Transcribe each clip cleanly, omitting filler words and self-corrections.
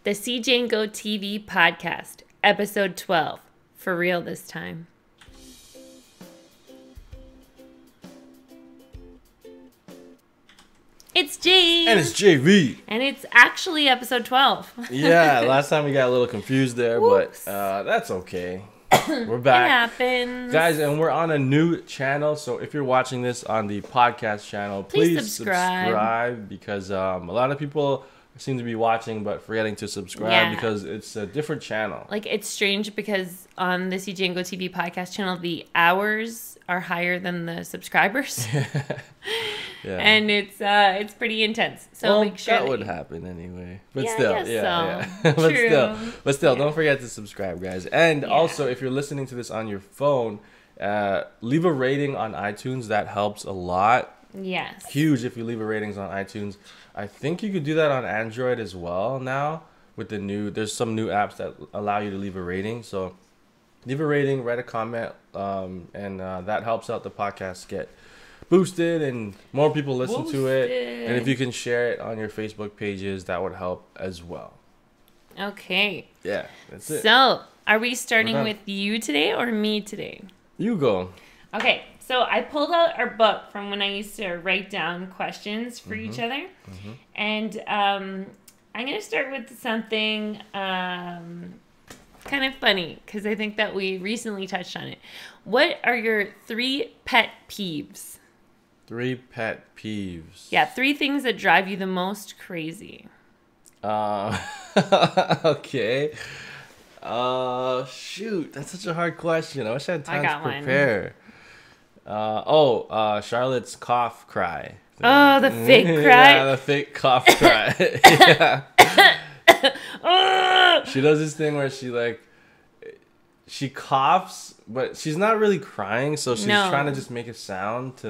The CJ and Go TV podcast, episode 12. For real this time. It's James. And it's JV. And it's actually episode 12. Yeah, last time we got a little confused there, Whoops. but that's okay. We're back. It happens. Guys, and we're on a new channel, so if you're watching this on the podcast channel, please subscribe because a lot of people seem to be watching but forgetting to subscribe because it's a different channel. Like, it's strange because on the CJ and Go TV podcast channel, the hours are higher than the subscribers. Yeah. And it's pretty intense. So make sure that would happen anyway. But yeah, still, I guess but True. still, don't forget to subscribe, guys. And also, if you're listening to this on your phone, leave a rating on iTunes. That helps a lot. Yes. Huge if you leave a ratings on iTunes. I think you could do that on Android as well now with there's some new apps that allow you to leave a rating. So leave a rating, write a comment, and that helps out the podcast get boosted and more people listen to it. And if you can share it on your Facebook pages, that would help as well. Okay. Yeah, that's it. So, are we starting with you today or me today? You go. Okay, so I pulled out our book from when I used to write down questions for each other. And I'm going to start with something kind of funny because I think that we recently touched on it. What are your 3 pet peeves? 3 pet peeves. Yeah, 3 things that drive you the most crazy. Okay. Shoot, that's such a hard question. I wish I had time to prepare. Charlotte's cough cry. Oh, the fake cry? Yeah, the fake cough cry. Yeah. She does this thing where she coughs, but she's not really crying, so she's trying to just make a sound to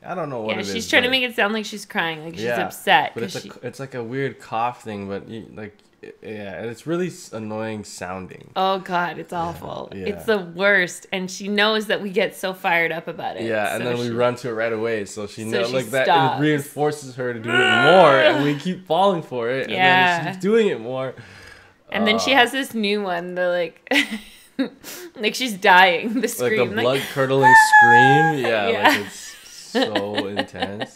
I don't know what it is. Yeah, she's trying to make it sound like she's crying, like she's upset. But it's like a weird cough thing, but and it's really annoying sounding. Oh God, it's awful. Yeah. It's the worst, and she knows that we get so fired up about it. Yeah, and then we run to it right away, so she knows that stops. it reinforces her to do it more, and we keep falling for it. Yeah, and then she's doing it more. And then she has this new one, the like she's dying. The scream, like a blood curdling scream. Yeah, like it's so intense.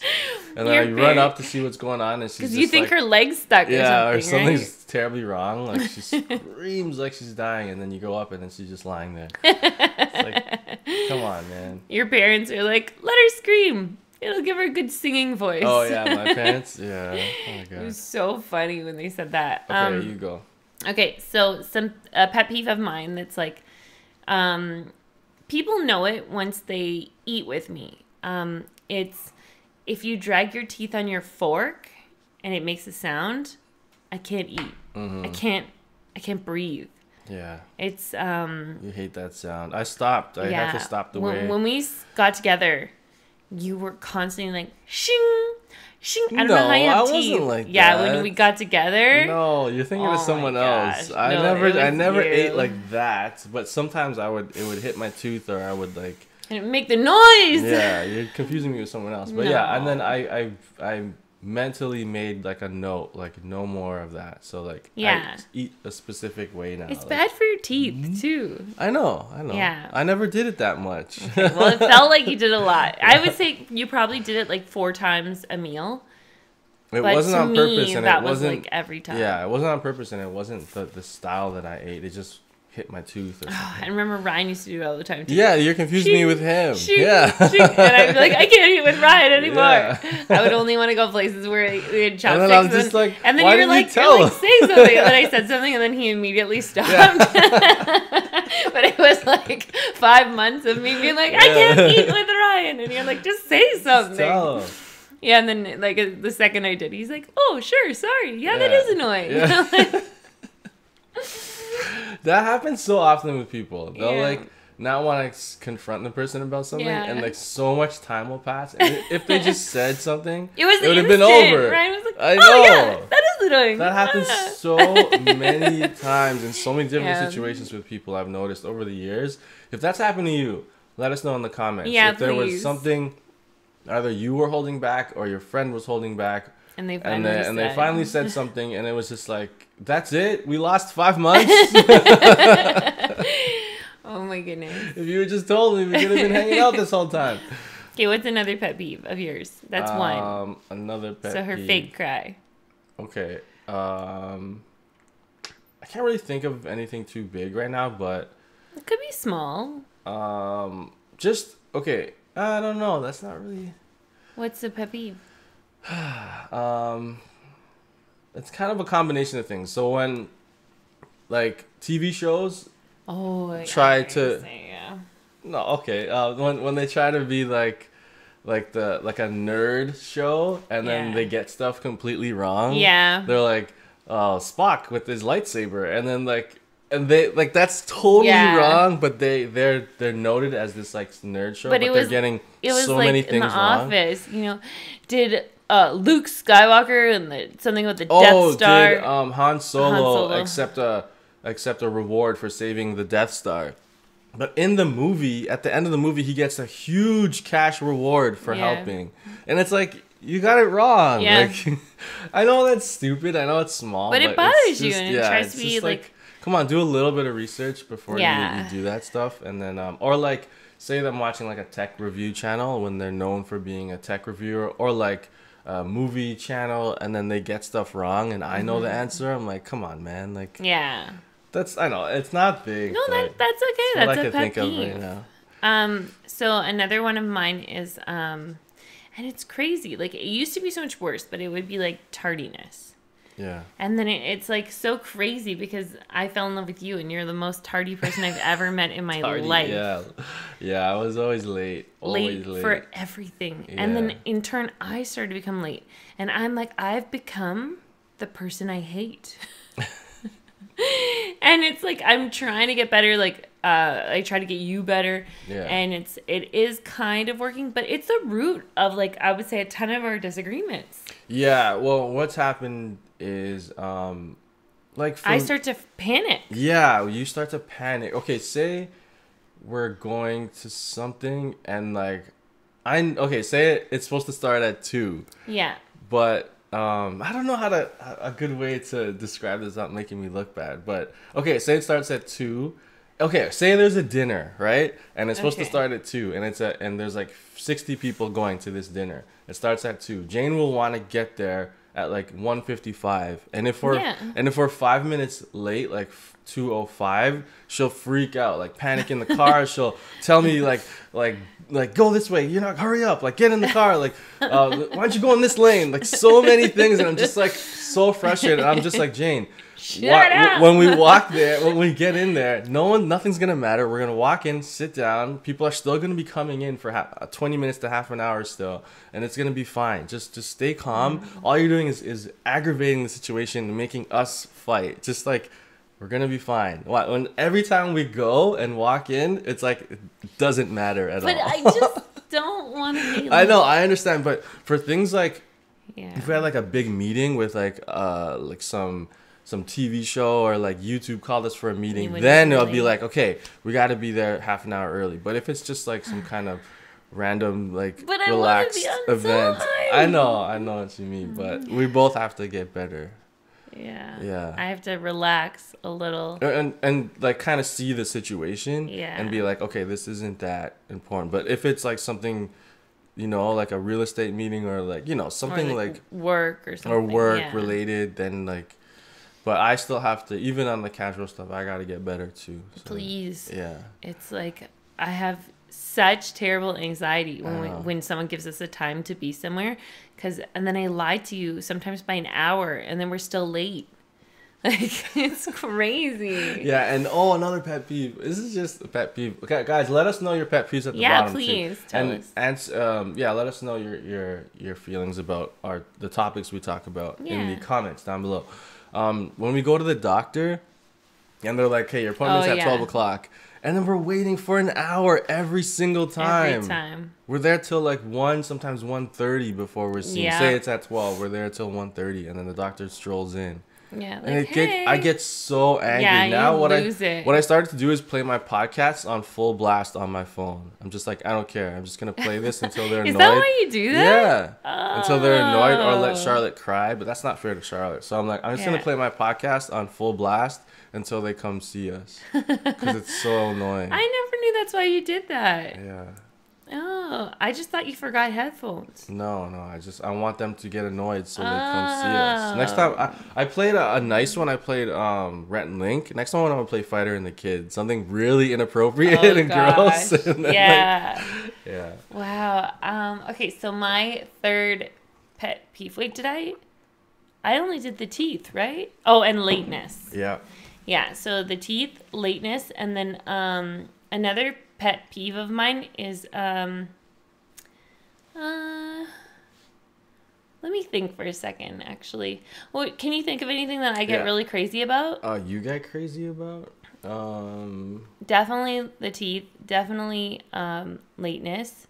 And then I run up to see what's going on, and she's because you think her leg's stuck. Or something's right? terribly wrong. Like she screams like she's dying, and then you go up, and then she's just lying there. It's like, come on, man. Your parents are like, let her scream. It'll give her a good singing voice. Oh yeah, my parents. Yeah. Oh my God. It was so funny when they said that. Okay, you go. Okay, so a pet peeve of mine that's like, people know it once they eat with me. It's if you drag your teeth on your fork and it makes a sound, I can't eat. I can't breathe. Yeah. It's You hate that sound. I stopped. I had to stop the way. When we got together, you were constantly like shing. Shing. I don't know how you have teeth. Wasn't like yeah, that. when we got together. No, you're thinking of someone else. I never ate like that, but sometimes it would hit my tooth, or I would and it would make the noise. Yeah, you're confusing me with someone else. But yeah, and then I mentally made a note, no more of that. So I eat a specific way now. It's bad for your teeth too. I know. Yeah. I never did it that much. Okay, well, it felt like you did a lot. I would say you probably did it 4 times a meal. It wasn't on purpose, and that it wasn't was every time. Yeah, it wasn't on purpose, and it wasn't the style that I ate. It just hit my tooth or something. I remember Ryan used to do it all the time too. Yeah, you're confusing me with him. Yeah. And I'd be like, I can't eat with Ryan anymore. Yeah. I would only want to go places where we had chopsticks. And then I was just like, and then why you're like, say something. And then I said something, and then he immediately stopped. Yeah. But it was 5 months of me being like, I can't eat with Ryan. And you're like, just say something. Just tell him. Yeah, and then the second I did, he's like, oh, sure, sorry. Yeah, that is annoying. Yeah. That happens so often with people. They'll not want to confront the person about something, and so much time will pass. And if they just said something, it would have been over. Ryan was like, I know. Yeah, that is annoying. That happens so many times in so many different situations with people I've noticed over the years. If that's happened to you, let us know in the comments. Yeah, if there was something either you were holding back or your friend was holding back, And they finally said something, and it was just like, that's it? We lost 5 months? Oh my goodness. If you had just told me, we could have been hanging out this whole time. Okay, what's another pet peeve of yours? That's one. Another pet peeve. So her fake cry. Okay. I can't really think of anything too big right now, but It could be small. just okay. I don't know. That's not really. What's the pet peeve? It's kind of a combination of things. So when, like, TV shows try to. Yeah. No, okay. When they try to be like a nerd show, and then they get stuff completely wrong. Yeah. They're like, oh, Spock with his lightsaber, and then they that's totally wrong. But they're noted as this like nerd show, but they're getting so many things wrong. In the office, did Luke Skywalker and something with the Death Star? Did Han Solo accept a reward for saving the Death Star? But in the movie, at the end of the movie, he gets a huge cash reward for helping. And it's like, you got it wrong. Yeah. Like, I know that's stupid. I know it's small. But it bothers you, and it tries to be like... Come on, do a little bit of research before you do that stuff. And then, or like, say that I'm watching like a tech review channel when they're known for being a tech reviewer, or like a movie channel, and then they get stuff wrong, and I know the answer. I'm like, come on, man. Like, yeah. I know it's not big. No, that's okay. That's a pet peeve. Right now. So another one of mine is, and it's crazy. Like, it used to be so much worse, but it would be like tardiness. Yeah. And then it's like so crazy because I fell in love with you, and you're the most tardy person I've ever met in my life. Yeah. I was always late. Late for everything. Yeah. And then in turn, I started to become late, and I'm like, I've become the person I hate. And it's like, I'm trying to get better. Like, I try to get you better. Yeah. And it is kind of working, but it's the root of, like, I would say a ton of our disagreements. Yeah. Well, what's happened is, I start to panic. Yeah. You start to panic. Okay. Say we're going to something, and like, say it's supposed to start at 2. Yeah. But, I don't know a good way to describe this without making me look bad, but okay, say it starts at 2. Okay, say there's a dinner, right? And it's supposed to start at 2, and there's like 60 people going to this dinner. It starts at 2. Jane will want to get there at like 1:55, and if we're 5 minutes late, like 2:05, she'll freak out, like panic in the car. She'll tell me like go this way, hurry up, like get in the car, like why don't you go in this lane, like so many things, and I'm just like so frustrated. I'm just like, Jane, when we walk there, when we get in there, nothing's gonna matter. We're gonna walk in, sit down. People are still gonna be coming in for 20 minutes to half an hour still, and it's gonna be fine. Just stay calm. All you're doing is aggravating the situation and making us fight. Just like, we're gonna be fine. When every time we go and walk in, it's like it doesn't matter at all. But I just don't want to be. I know, I understand, but for things like, if we had like a big meeting with like some TV show, or like YouTube called us for a meeting, then it'll be like, okay, we got to be there half an hour early. But if it's just like some kind of random like relaxed event, I know what you mean, but we both have to get better. Yeah. I have to relax a little. And like kind of see the situation. Yeah. And be like, okay, this isn't that important. But if it's like something, like a real estate meeting, or like, something or like work or something. Or work related, then like, but I still have to, even on the casual stuff, I got to get better too. So, please. Yeah. It's like, I have such terrible anxiety when someone gives us a time to be somewhere, and then I lie to you sometimes by an hour, and then we're still late. Like, it's crazy. Yeah, and another pet peeve. This is just a pet peeve. Okay, guys, let us know your pet peeves at the bottom. Yeah, please tell us. And let us know your feelings about the topics we talk about in the comments down below. When we go to the doctor, and they're like, "Hey, your appointment's at 12 o'clock," and then we're waiting for an hour every single time. Every time. We're there till like 1, sometimes 1:30 before we're seen. Say it's at 12, we're there till 1:30, and then the doctor strolls in. Yeah, like, and hey. I get so angry. Yeah, now what it. I started to do is play my podcasts on full blast on my phone. I'm just like, I don't care. I'm just gonna play this until they're annoyed. Is that why you do that? Yeah. Oh. Until they're annoyed or let Charlotte cry, but that's not fair to Charlotte. So I'm like, I'm just gonna play my podcast on full blast until they come see us, because it's so annoying. I never knew that's why you did that. Yeah. Oh, I just thought you forgot headphones. No, I want them to get annoyed so they come see us. Next time, I played a nice one. I played Rhett and Link. Next time I'm gonna play Fighter and the Kid. Something really inappropriate and gross. And then, yeah. Yeah. Wow. Okay, so my third pet peeve. Wait, I only did the teeth, right? Oh, and lateness. Yeah. Yeah, so the teeth, lateness, and then another pet peeve of mine is let me think for a second, actually. Well, can you think of anything that I get really crazy about? You get crazy about? Definitely the teeth, definitely lateness.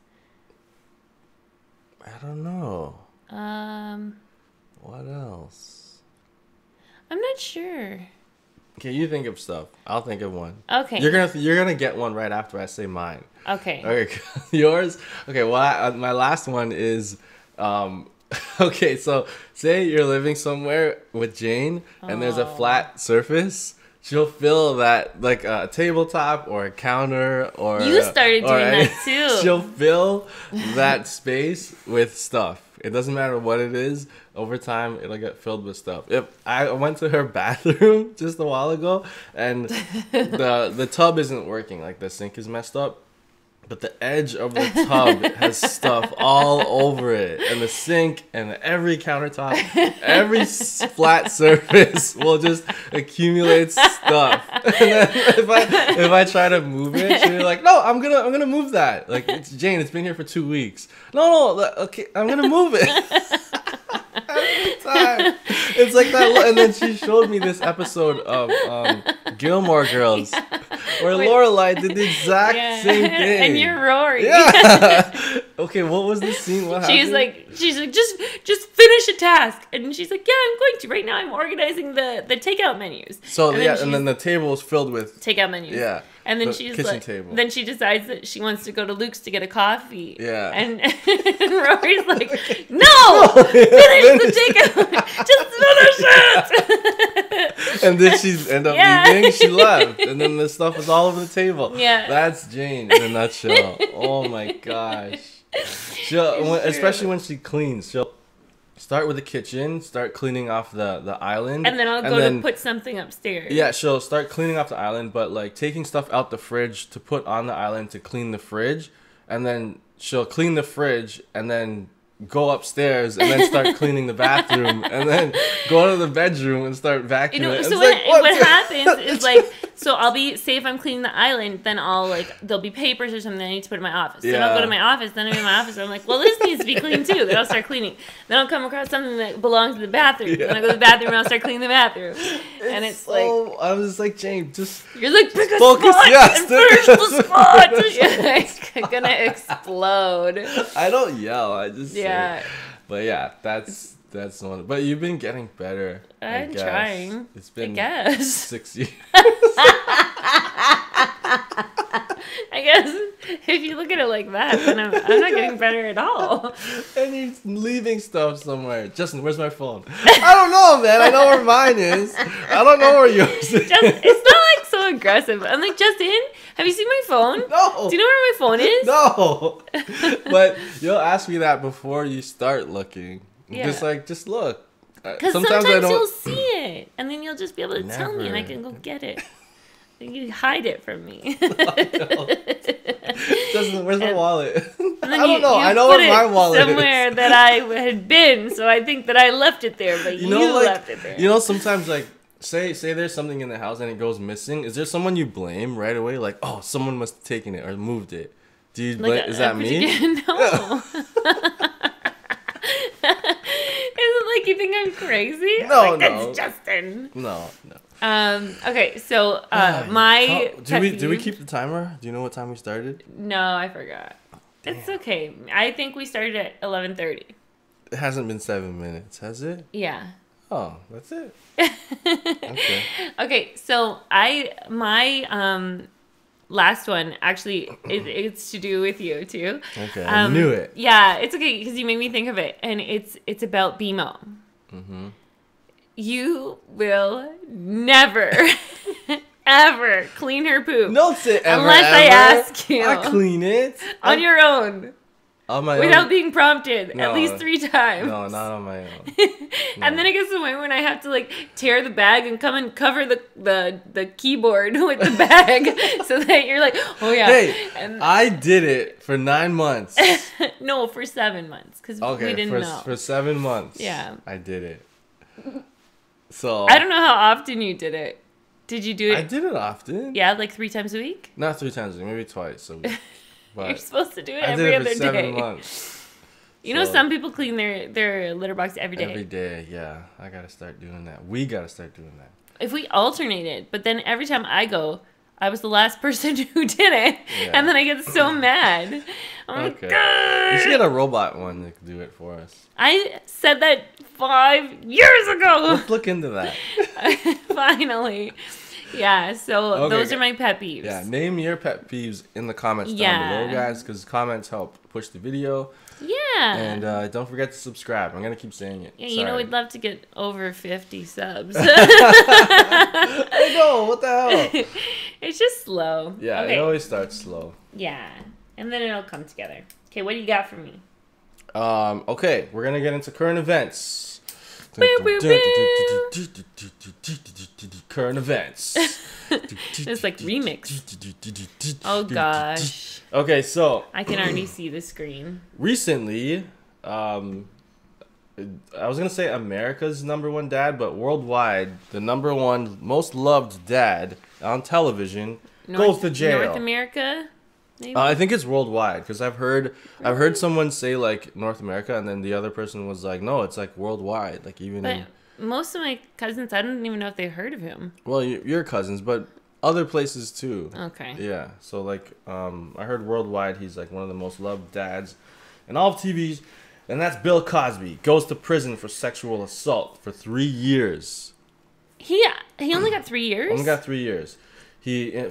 I don't know. What else? I'm not sure. Okay, you think of stuff. I'll think of one. Okay. You're gonna get one right after I say mine. Okay. Okay, yours. Okay, well, my last one is, okay. So say you're living somewhere with Jane, and there's a flat surface. She'll fill that like a tabletop or a counter or. You started doing that too. She'll fill that space with stuff. It doesn't matter what it is. Over time, it'll get filled with stuff. If I went to her bathroom just a while ago, and the tub isn't working, like the sink is messed up, but the edge of the tub has stuff all over it, and the sink and every countertop, every flat surface will just accumulate stuff. And then if I try to move it, she'll be like, "No, I'm gonna move that." Like, it's Jane, it's been here for 2 weeks. No, okay, I'm gonna move it. Every time. It's like that. And then she showed me this episode of Gilmore Girls where Lorelai did the exact same thing. And you're Rory. Yeah. Okay, what was the scene? What happened? She's like, just finish a task. And she's like, yeah, I'm going to. Right now I'm organizing the takeout menus. So and then the table is filled with takeout menus. Yeah. And then then she decides that she wants to go to Luke's to get a coffee. Yeah. And Rory's like, no! Finish the takeout! Just finish it! And then she ended up leaving. She left. And then the stuff was all over the table. Yeah. That's Jane in a nutshell. Oh my gosh. Especially when she cleans, she'll start with the kitchen, start cleaning off the island. And then I'll go to put something upstairs. Yeah, she'll start cleaning off the island, but like taking stuff out the fridge to put on the island to clean the fridge. And then she'll clean the fridge and then go upstairs and then start cleaning the bathroom and then go to the bedroom and start vacuuming. So what happens is like, so I'll say if I'm cleaning the island, then I'll there'll be papers or something I need to put in my office. Then I'll go to my office, then I'm in my office, and I'm like, well, this needs to be cleaned too. Then I'll start cleaning. Then I'll come across something that belongs to the bathroom. Then I go to the bathroom and I'll start cleaning the bathroom. And it's like, I was just like, Jane, you're like, pick a focus, spot and finish the spot. You're gonna explode. I don't yell. I just say. But yeah, that's one. But you've been getting better. I'm trying. It's been 6 years. I guess if you look at it like that, then I'm not getting better at all. And you're leaving stuff somewhere. Justin, where's my phone? I don't know, man. I know where mine is. I don't know where yours is. It's not like so aggressive. I'm like, Justin, have you seen my phone? No. Do you know where my phone is? No. But you'll ask me that before you start looking. Yeah. Just look. Because sometimes you'll see it, and then you'll just be able to tell me, and I can go get it. You hide it from me. Justin, where's my wallet? I don't know. I know where my wallet is. Somewhere that I had been, so I think that I left it there, but you left it there. You know, sometimes like say there's something in the house and it goes missing. Is there someone you blame right away? Like, oh, someone must have taken it or moved it. Do you blame? Is that me? No. Is it like you think I'm crazy? No, That's Justin. No. Okay, so my do we keep the timer? Do you know what time we started? No, I forgot. Damn. It's okay. I think we started at 11:30. It hasn't been 7 minutes, has it? Yeah. Oh, that's it. Okay. Okay, so my last one actually it's to do with you too. Okay, I knew it. Yeah, it's okay because you made me think of it, and it's about BMO. Mm-hmm. You will never ever clean her poop. Don't say ever, unless ever. I ask you. I clean it On your own. On my without own. being prompted No. at least 3 times. No, not on my own. No. And then it gets to the point when I have to like tear the bag and come and cover the keyboard with the bag so that you're like, oh yeah. Hey, and I did it for 9 months. no, for 7 months because we didn't know. For 7 months. Yeah. I did it. So I don't know how often you did it. Did you do it? I did it often. Yeah, like 3 times a week? Not 3 times a week, maybe twice a week. But You're supposed to do it I every did it other for 7 day. months. You know, some people clean their litter box every day. Every day, yeah. I gotta start doing that. We gotta start doing that. If we alternated, but then every time I go, I was the last person who did it, Yeah. and then I get so mad. I'm Okay. like, God. You should get a robot one that can do it for us. I said that 5 years ago. Let's look into that. Finally. Yeah, so Okay, those are my pet peeves. Yeah, name your pet peeves in the comments down below, guys, because comments help push the video. Yeah. And don't forget to subscribe. I'm going to keep saying it. Yeah, you know, we'd love to get over 50 subs. I know, what the hell? It's just slow. Yeah, Okay. it always starts slow. Yeah, and then it'll come together. Okay, what do you got for me? Okay, we're going to get into current events. Current events. It's like remix. Oh gosh. Okay, so I can already see the screen. recently, I was gonna say America's #1 dad, but worldwide, the #1 most loved dad on television goes to jail. North America, maybe? I think it's worldwide because I've heard someone say like North America, and then the other person was like, no, it's like worldwide, like even. But most of my cousins, I don't even know if they heard of him. Well, your cousins, but other places too. Okay. Yeah. So like, I heard worldwide he's like one of the most loved dads in all of TVs, and that's Bill Cosby. Goes to prison for sexual assault for 3 years. He only got 3 years. Only got 3 years.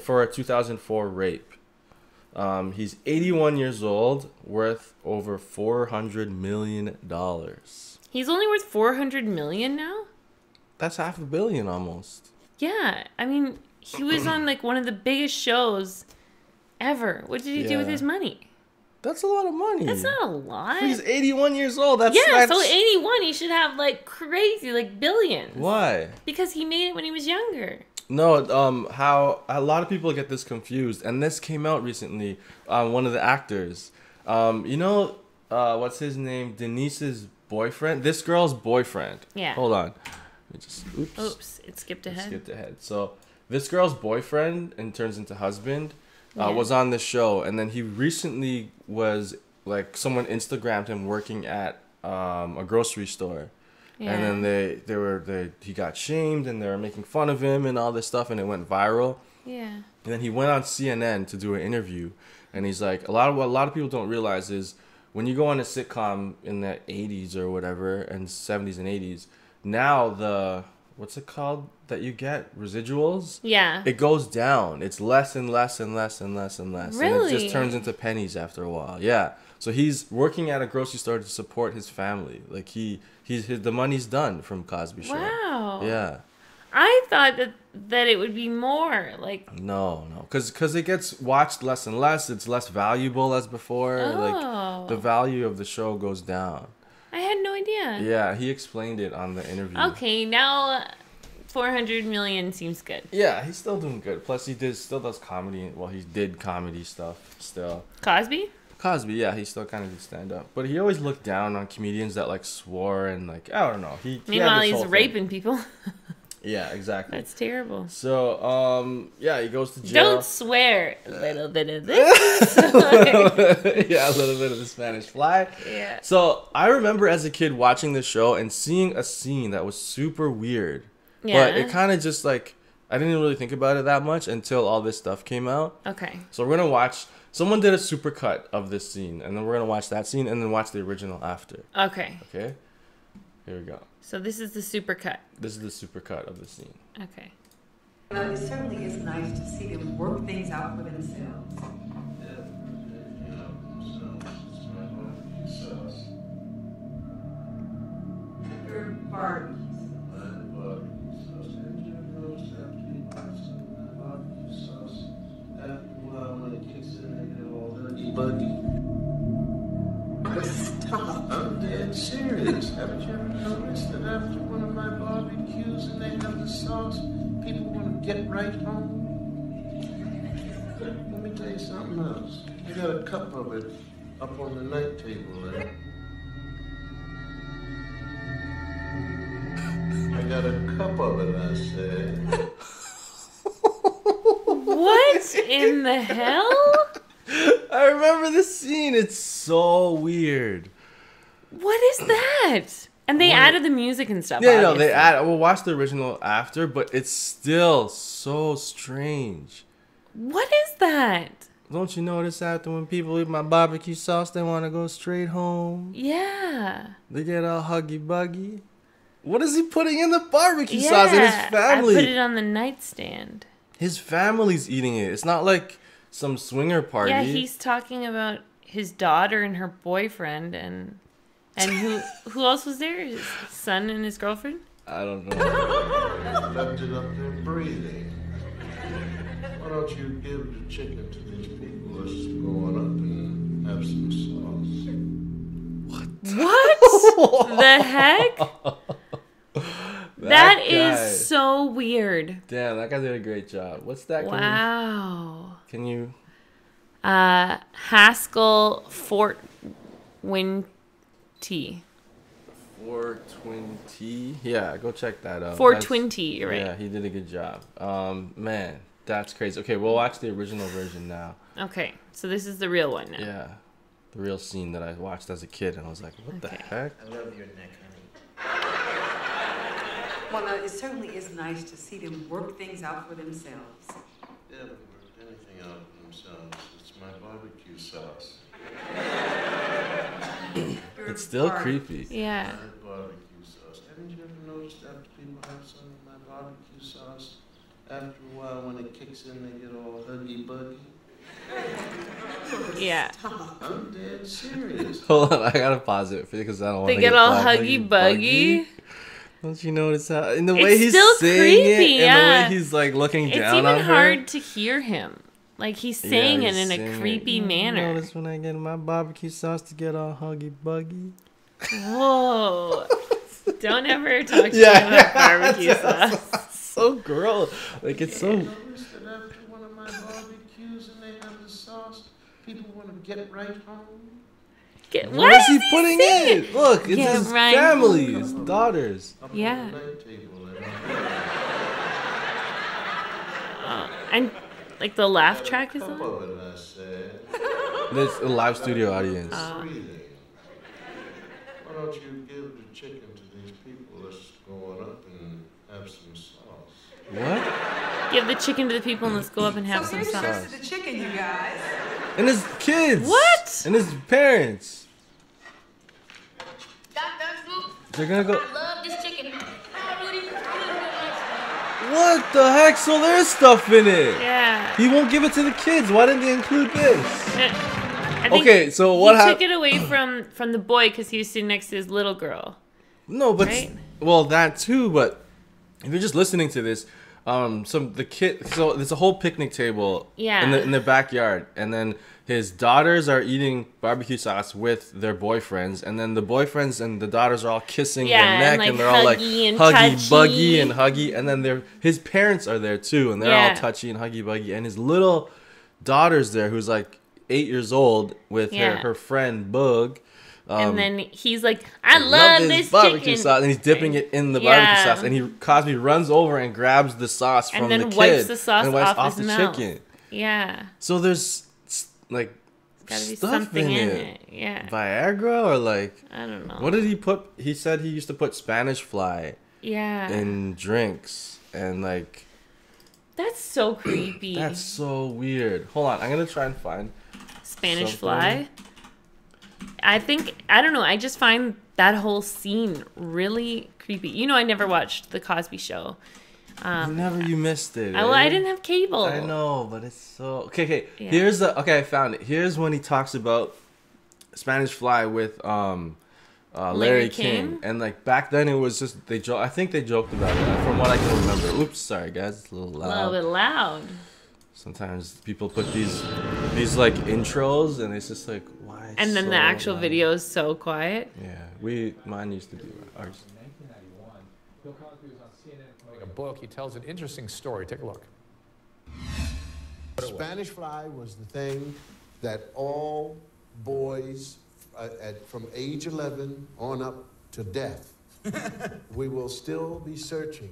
For a 2004 rape. He's 81 years old, worth over $400 million. He's only worth 400 million now. That's $500 million almost. Yeah, I mean, he was on like one of the biggest shows ever. What did he do with his money? That's a lot of money. That's not a lot. He's 81 years old. That's so 81, he should have like crazy, like billions. Why? Because he made it when he was younger. No, how a lot of people get this confused, and this came out recently. One of the actors, what's his name? Denise's boyfriend. This girl's boyfriend. Yeah. Hold on. Oops, it skipped ahead. So this girl's boyfriend and turns into husband was on this show, and then he recently was like someone Instagrammed him working at a grocery store. Yeah. And then he got shamed and they were making fun of him and all this stuff, and it went viral. Yeah. And then he went on CNN to do an interview, and he's like, a lot of people don't realize is when you go on a sitcom in the 80s or whatever, and 70s and 80s, now what's it called that you get? Residuals? Yeah. It goes down. It's less and less and less and less and less. Really? And it just turns into pennies after a while. Yeah. So he's working at a grocery store to support his family. Like the money's done from Cosby Show. Wow. Yeah. I thought that it would be more like. No, because it gets watched less and less. It's less valuable as before. Oh. Like the value of the show goes down. I had no idea. Yeah, he explained it on the interview. Okay, now 400 million seems good. Yeah, he's still doing good. Plus, still does comedy. Well, he did comedy stuff still. Cosby, yeah, he still kind of did stand up, but he always looked down on comedians that like swore and like I don't know. Meanwhile, he's raping people. Yeah, exactly. That's terrible. So, yeah, he goes to jail. Don't swear. A little bit of this. Yeah, a little bit of the Spanish fly. Yeah. So I remember as a kid watching this show and seeing a scene that was super weird. Yeah. But it kind of just like I didn't really think about it that much until all this stuff came out. Okay. So we're gonna watch. Someone did a supercut of this scene, and then we're gonna watch that scene and then watch the original after. Okay. Okay. Here we go. So this is the supercut. This is the supercut of the scene. Okay. It certainly is nice to see them work things out for themselves. Stop. I'm dead serious. Haven't you ever noticed that after one of my barbecues and they have the sauce, people want to get right home? Let me tell you something else. I got a cup of it up on the night table there. I got a cup of it, I said. What in the hell? I remember this scene. It's so weird. What is that? And they added the music and stuff. Yeah, no, they add. We'll watch the original after, but it's still so strange. What is that? Don't you notice after when people eat my barbecue sauce, they want to go straight home? Yeah. They get all huggy buggy. What is he putting in the barbecue sauce in his family? I put it on the nightstand. His family's eating it. It's not like some swinger party. Yeah, he's talking about his daughter and her boyfriend and who else was there? His son and his girlfriend? I don't know. Left it up there breathing. Why don't you give the chicken to these people? Let's go on up and have some sauce. What the heck? That guy. is so weird. Damn, that guy did a great job. What's that? Wow. Can you? Haskell Fort Win T. 420. Yeah, go check that out. 420, you're right. Yeah, he did a good job. Man, that's crazy. Okay, we'll watch the original version now. Okay, so this is the real one now. Yeah, the real scene that I watched as a kid, and I was like, what the heck? I love your neck, honey. Well, it certainly is nice to see them work things out for themselves. Yeah, they work anything out for themselves. It's my barbecue sauce. It's still creepy. Yeah. My barbecue sauce. Haven't you ever noticed after people have some of my barbecue sauce, after a while when it kicks in, they get all huggy buggy? Yeah. I'm dead serious. Hold on, I gotta pause it because I don't want to They get all huggy buggy. Don't you notice how in the way he's still saying creepy, it, and yeah. the way he's like looking It's down on even her? hard to hear him. Like he's saying Yeah, it in he's a saying creepy it. manner. Notice when I get my barbecue sauce to get all huggy buggy. Whoa. Don't ever talk to me about barbecue sauce. So gross. Like it's so. Noticed that after one of my barbecues and they have the sauce, people want to get right home? What is he putting saying? in? Look, it's Get his right family, home. his daughters. Up on Yeah. the night table and And like the laugh track is cup on? of it, I said. There's a live studio audience. Breathing. Why don't you give the chicken to these people? Let's go on up and have some sauce. What? Give the chicken to the people and let's go up and have So some here's sauce. the rest of the chicken, you guys. And his kids. What? And his parents. They're gonna go. I love this chicken. What the heck? So there's stuff in it. Yeah. He won't give it to the kids. Why didn't they include this? I think Okay, so what he took happened? it away from the boy because he was sitting next to his little girl. No, but Right? well, that too. But if you're just listening to this, so there's a whole picnic table. Yeah. In the backyard, and then his daughters are eating barbecue sauce with their boyfriends, and then the boyfriends and the daughters are all kissing Yeah, their neck, and, like, and they're all like huggy and huggy touchy. buggy and huggy, and then his parents are there too, and they're all Yeah. touchy and huggy buggy, and his little daughter's there who's like 8 years old with Yeah. her friend Bug. And then he's like, I love this barbecue chicken. sauce, and he's dipping it in the Yeah. barbecue sauce, and Cosby runs over and grabs the sauce from And then the kid wipes the sauce and wipes off his mouth. chicken. Yeah. So there's like Gotta be stuff something in it. it. Yeah. Viagra or like I don't know. what did he put? He said he used to put Spanish fly Yeah. in drinks, and like That's so creepy. that's so weird. Hold on, I'm gonna try and find Spanish something. fly. I don't know. I just find that whole scene really creepy. You know, I never watched the Cosby Show. You missed it. I didn't have cable. I know, but it's so okay. Yeah. I found it. Here's when he talks about Spanish Fly with Larry King, and like back then it was just I think they joked about it from what I can remember. Oops, sorry guys, it's a little loud. A little bit loud. Sometimes people put these like intros, and it's just like why. And then so the actual loud? video is so quiet. Yeah, mine used to do ours. In 1991, Bill Cosby was on CNN promoting a book. He tells an interesting story. Take a look. Spanish Fly was the thing that all boys from age 11 on up to death, we will still be searching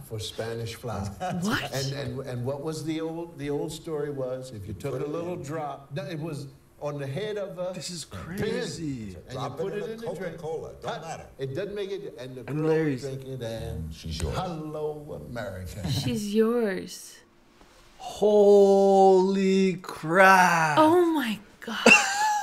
for Spanish Fly. What? And what was the old story was if you took a little drop, no, it was on the head of a This is crazy. pin, and you put it in the drink. Coca-Cola, don't matter. It doesn't make it, and the And girl Larry's- drink it, and She's yours. hello America. She's yours. Holy crap! Oh my god.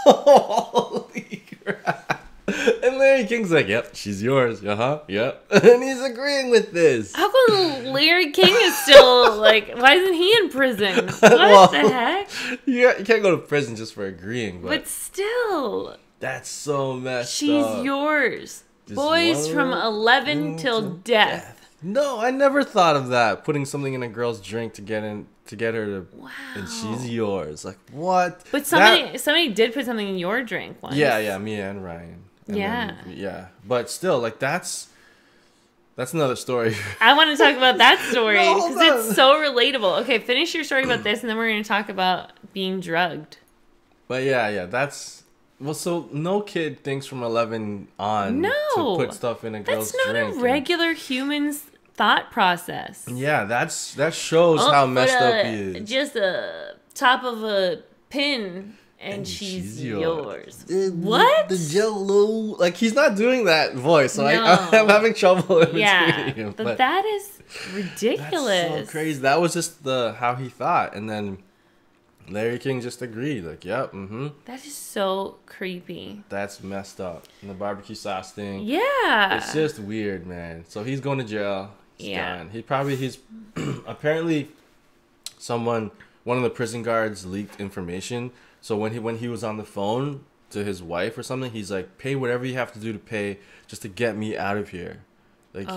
Holy crap! And Larry King's like, "Yep, she's yours." Yep. And he's agreeing with this. How come Larry King is still like? Why isn't he in prison? What Well, the heck? You can't go to prison just for agreeing, But still, that's so messed she's up. yours. Just Boys from one 11 till death. No, I never thought of that. Putting something in a girl's drink to get her to, Wow. and she's yours. Like what? But somebody did put something in your drink once. Yeah, me and Ryan. And Yeah. yeah, but still, like that's another story. I want to talk about that story No, hold because on. it's so relatable. Okay, finish your story about this, and then we're going to talk about being drugged. But yeah, that's so no kid thinks from 11 on No. to put stuff in a girl's That's not drink. a regular human's thought process. Yeah, that shows how messed up he is. Just a top of a pin, and she's yours. What? The Jello, like he's not doing that voice, so No. I'm having trouble imitating Yeah, him. but that is ridiculous. That's so crazy. That was just how he thought, and then Larry King just agreed. Like, yep, That is so creepy. that's messed up. And the barbecue sauce thing. Yeah. It's just weird, man. So he's going to jail. He's Yeah. gone. He's apparently one of the prison guards leaked information. So when he was on the phone to his wife or something, he's like, "Pay whatever you have to do to pay just to get me out of here." Like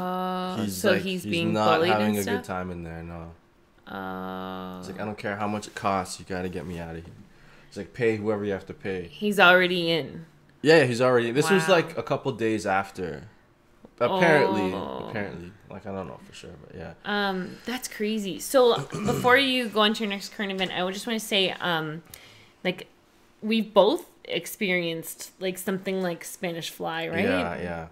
he's being not bullied having and a stuff? good time in there. No. Oh. It's like, I don't care how much it costs, you got to get me out of here. It's like, pay whoever you have to pay. He's already in. Yeah, he's already. This was Wow. like a couple days after. Apparently, Oh. like I don't know for sure, but yeah. That's crazy. So before you go into your next current event, I would just want to say, like, we've both experienced like something like Spanish Fly, right? Yeah.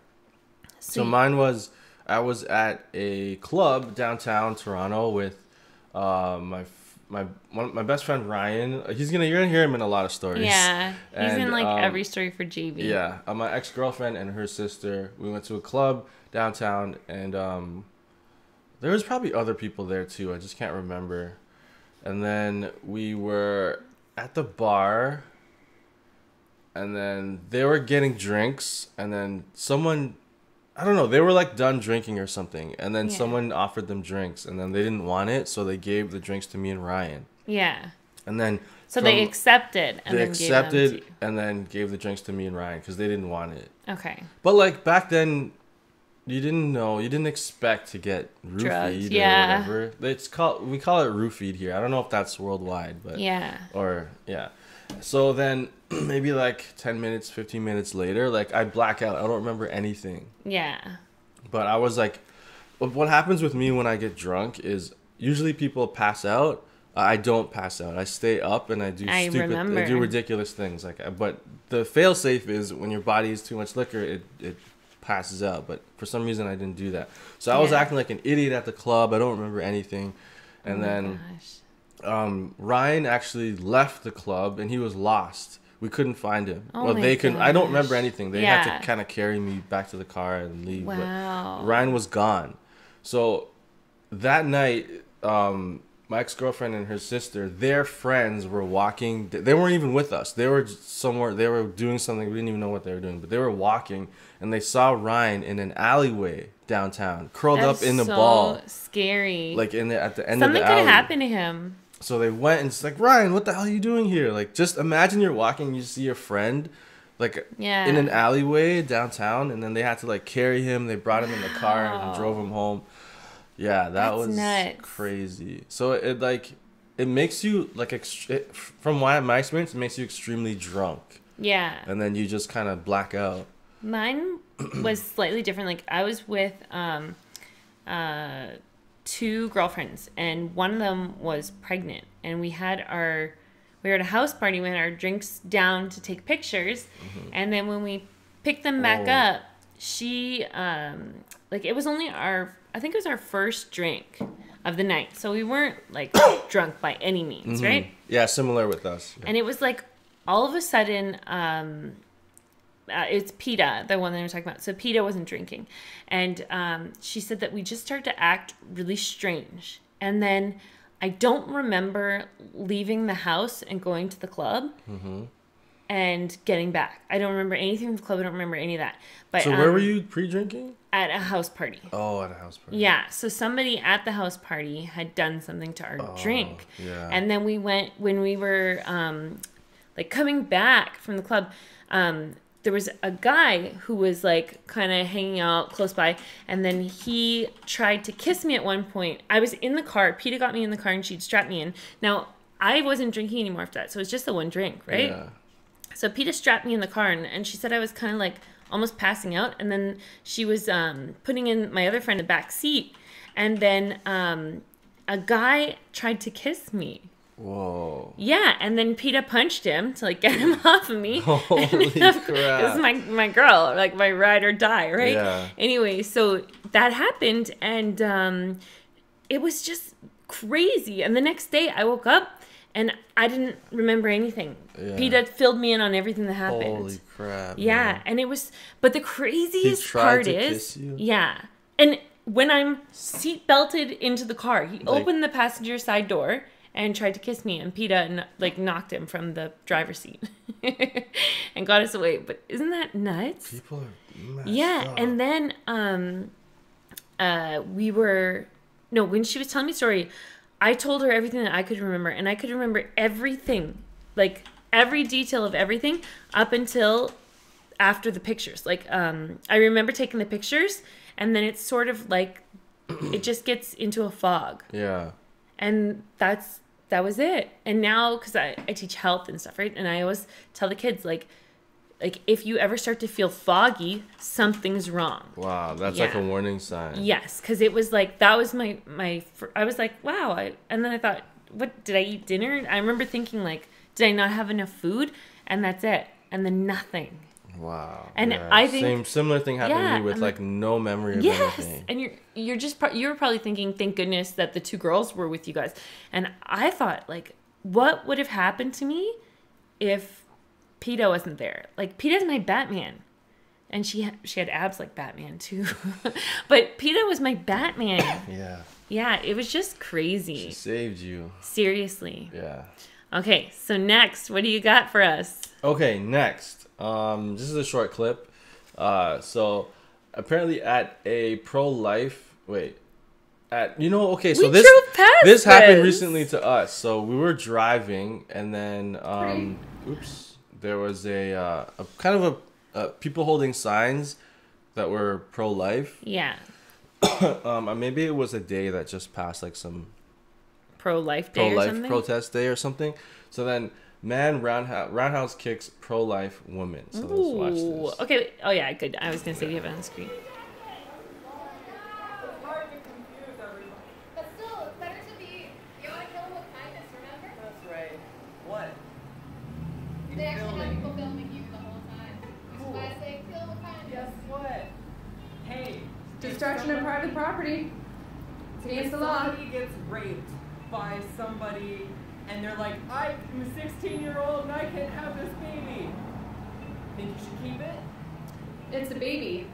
So mine was, I was at a club downtown Toronto with my best friend Ryan. You're gonna hear him in a lot of stories. Yeah, he's And, in like every story for JB. Yeah, my ex-girlfriend and her sister. We went to a club downtown, and there was probably other people there too. I just can't remember. And then we were at the bar, and then they were getting drinks, and then someone, I don't know, they were like done drinking or something, and then Yeah. someone offered them drinks, and then they didn't want it, so they gave the drinks to me and Ryan. Yeah. And then So they accepted and they then accepted gave them and then gave the drinks to me and Ryan because they didn't want it. to you. Okay. But like back then, you didn't expect to get Drugs, roofied yeah. or whatever. We call it roofied here. I don't know if that's worldwide, but Yeah. or yeah. So then maybe like 10 minutes, 15 minutes later, like I black out. I don't remember anything. Yeah. But I was like, what happens with me when I get drunk is usually people pass out. I don't pass out. I stay up and I do I do ridiculous things. But the fail safe is when your body is too much liquor, it passes out. But for some reason, I didn't do that. So I was acting like an idiot at the club. I don't remember anything. And then Ryan actually left the club and he was lost. We couldn't find him. Oh well, my they couldn't. I don't remember gosh. anything. They Yeah. had to kind of carry me back to the car and leave. Wow. But Ryan was gone. So that night, my ex-girlfriend and her sister, their friends were walking. They weren't even with us. They were somewhere. They were doing something. We didn't even know what they were doing. But they were walking, and they saw Ryan in an alleyway downtown, curled up in the ball. Scary. Like at the end Something of the alley. could have happened to him. So they went, and it's like, Ryan, what the hell are you doing here? Like, just imagine you're walking, you see your friend, like, in an alleyway downtown, and then they had to, like, carry him. They brought him in the car and drove him home. Yeah, that was nuts. Crazy. So it makes you, like, from my experience, it makes you extremely drunk. Yeah. And then you just kind of black out. Mine was slightly different. Like, I was with two girlfriends, and one of them was pregnant, and we were at a house party. We had our drinks down to take pictures, and then when we picked them back up, she it was only I think it was our first drink of the night, so we weren't like drunk by any means, right? Yeah, similar with us. Yeah. And it was like all of a sudden it's PETA, the one that I'm talking about. So PETA wasn't drinking. And she said that we just started to act really strange. And then I don't remember leaving the house and going to the club and getting back. I don't remember anything from the club. I don't remember any of that. But so where were you pre-drinking? At a house party. Oh, at a house party. Yeah. So somebody at the house party had done something to our drink. Yeah. And then we went, when we were coming back from the club, there was a guy who was like kind of hanging out close by, and then he tried to kiss me at one point. I was in the car. PETA got me in the car, and she'd strapped me in. Now, I wasn't drinking anymore after that, so it was just the one drink, right? Yeah. So PETA strapped me in the car, and she said I was kind of like almost passing out, and then she was putting in my other friend in the back seat, and then a guy tried to kiss me. Whoa. Yeah, and then PETA punched him to like get him off of me. Holy crap. This is my girl, like my ride or die, right? Yeah. Anyway, so that happened, and it was just crazy. And the next day I woke up and I didn't remember anything. Yeah. PETA filled me in on everything that happened. Holy crap. Yeah, man. And it was, but the craziest part is, kiss you? Yeah. And when I'm seat belted into the car, he opened the passenger side door and tried to kiss me, and PETA knocked him from the driver's seat and got us away. But isn't that nuts? People are messed up. And then when she was telling me the story, I told her everything that I could remember, and I could remember everything, like every detail of everything up until after the pictures. Like I remember taking the pictures, and then it's sort of like it just gets into a fog. Yeah. And that was it. And now, because I teach health and stuff, right? And I always tell the kids, like if you ever start to feel foggy, something's wrong. Wow, that's like a warning sign. Yes, because it was like, that was my I was like, wow. And then I thought, what, did I eat dinner? I remember thinking, like, did I not have enough food? And that's it. And then nothing. Wow. And I think similar thing happened to me with like no memory of anything. And you were probably thinking, thank goodness that the two girls were with you guys. And I thought, like, what would have happened to me if PETA wasn't there? Like, PETA's my Batman, and she had abs like Batman too. But PETA was my Batman. Yeah, it was just crazy. She saved you. Seriously. Yeah. Okay, so next, what do you got for us? Okay, next. This is a short clip. So apparently at a pro-life, so this happened recently to us. So we were driving, and then there was a kind of a people holding signs that were pro-life. Yeah. Maybe it was a day that just passed, like some pro-life day or something? Protest day or something. So then, man roundhouse kicks pro-life woman. So let's watch this. Okay. Oh yeah, good. I was gonna say, do you have it on the screen? But still, it's better to be. You want to kill him with kindness, remember? That's right. What? They actually have people filming you the whole time. Which is why I say kill him with kindness. Guess what? Hey. Destruction of private property. It's against the law. Somebody gets raped by somebody, and they're like, I'm a 16-year-old and I can't have this baby. Think you should keep it? It's a baby.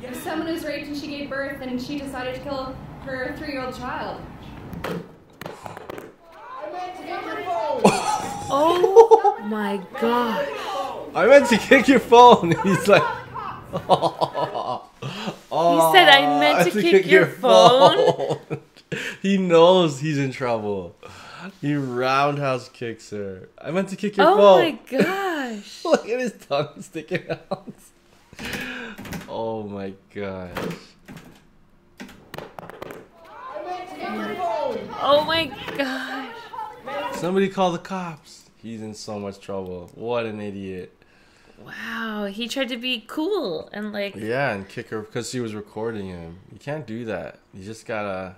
Yeah. If someone is raped and she gave birth and she decided to kill her 3-year-old child. Oh my god. I meant to kick your phone. He's like, oh, He said I meant to kick your phone. He knows he's in trouble. He roundhouse kicks her. I meant to kick your phone. Oh my gosh. Look at his tongue sticking out. Oh my gosh. Oh my gosh. Somebody call the cops. He's in so much trouble. What an idiot. Wow, he tried to be cool and like... Yeah, and kick her because she was recording him. You can't do that. You just gotta...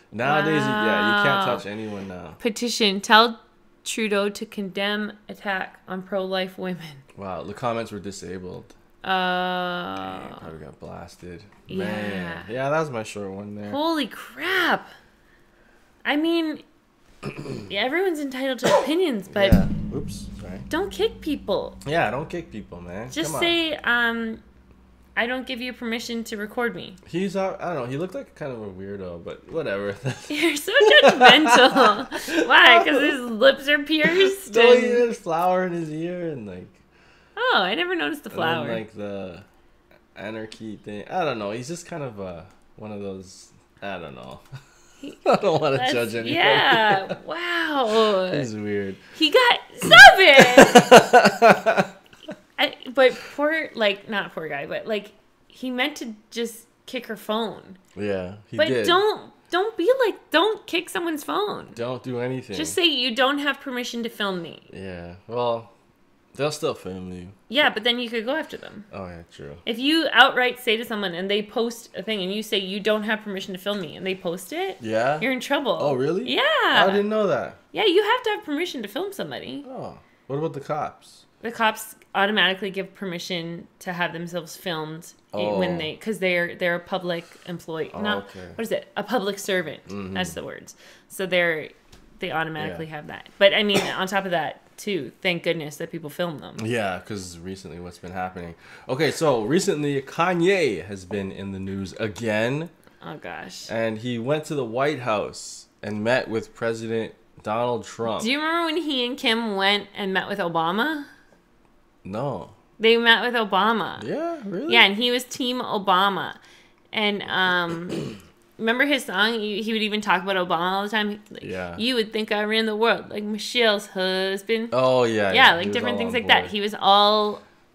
Nowadays, you can't touch anyone now. Petition, tell Trudeau to condemn attack on pro-life women. Wow, the comments were disabled. Dang, Probably got blasted. Yeah. Man. Yeah, that was my short one there. Holy crap. I mean, everyone's entitled to opinions, but Yeah. Oops, sorry. don't kick people. Yeah, don't kick people, man. Just Come on. say, I don't give you permission to record me. He's, I don't know, he looked like kind of a weirdo, but whatever. You're so judgmental. Why? Because his lips are pierced? No, he and- had a flower in his ear and like... Oh, I never noticed the flower. And then, like the anarchy thing. I don't know. He's just kind of one of those... I don't know. I don't want to judge anybody. Yeah, wow. He's weird. He got... Stop it! But poor, like, not poor guy, but like, he meant to just kick her phone. Yeah, he but did. don't be like, don't kick someone's phone. Don't do anything. Just say you don't have permission to film me. Yeah, well, they'll still film you. Yeah, but then you could go after them. Oh, yeah, true. If you outright say to someone and they post a thing and you say you don't have permission to film me and they post it, Yeah? you're in trouble. Oh, really? Yeah. I didn't know that. Yeah, you have to have permission to film somebody. Oh, what about the cops? The cops automatically give permission to have themselves filmed when because they're a public employee. Not okay. what is it? A public servant. That's the words. So they automatically have that. But I mean, on top of that too, thank goodness that people film them. Yeah, because recently what's been happening. Okay, so recently Kanye has been in the news again. Oh gosh. And he went to the White House and met with President Donald Trump. Do you remember when he and Kim went and met with Obama? No. They met with Obama. Yeah, really? Yeah, and he was Team Obama. And remember his song? He would even talk about Obama all the time. Like, Yeah. You would think I ran the world like Michelle's husband. Oh, yeah. Yeah, he like was different all things on like that. board. He was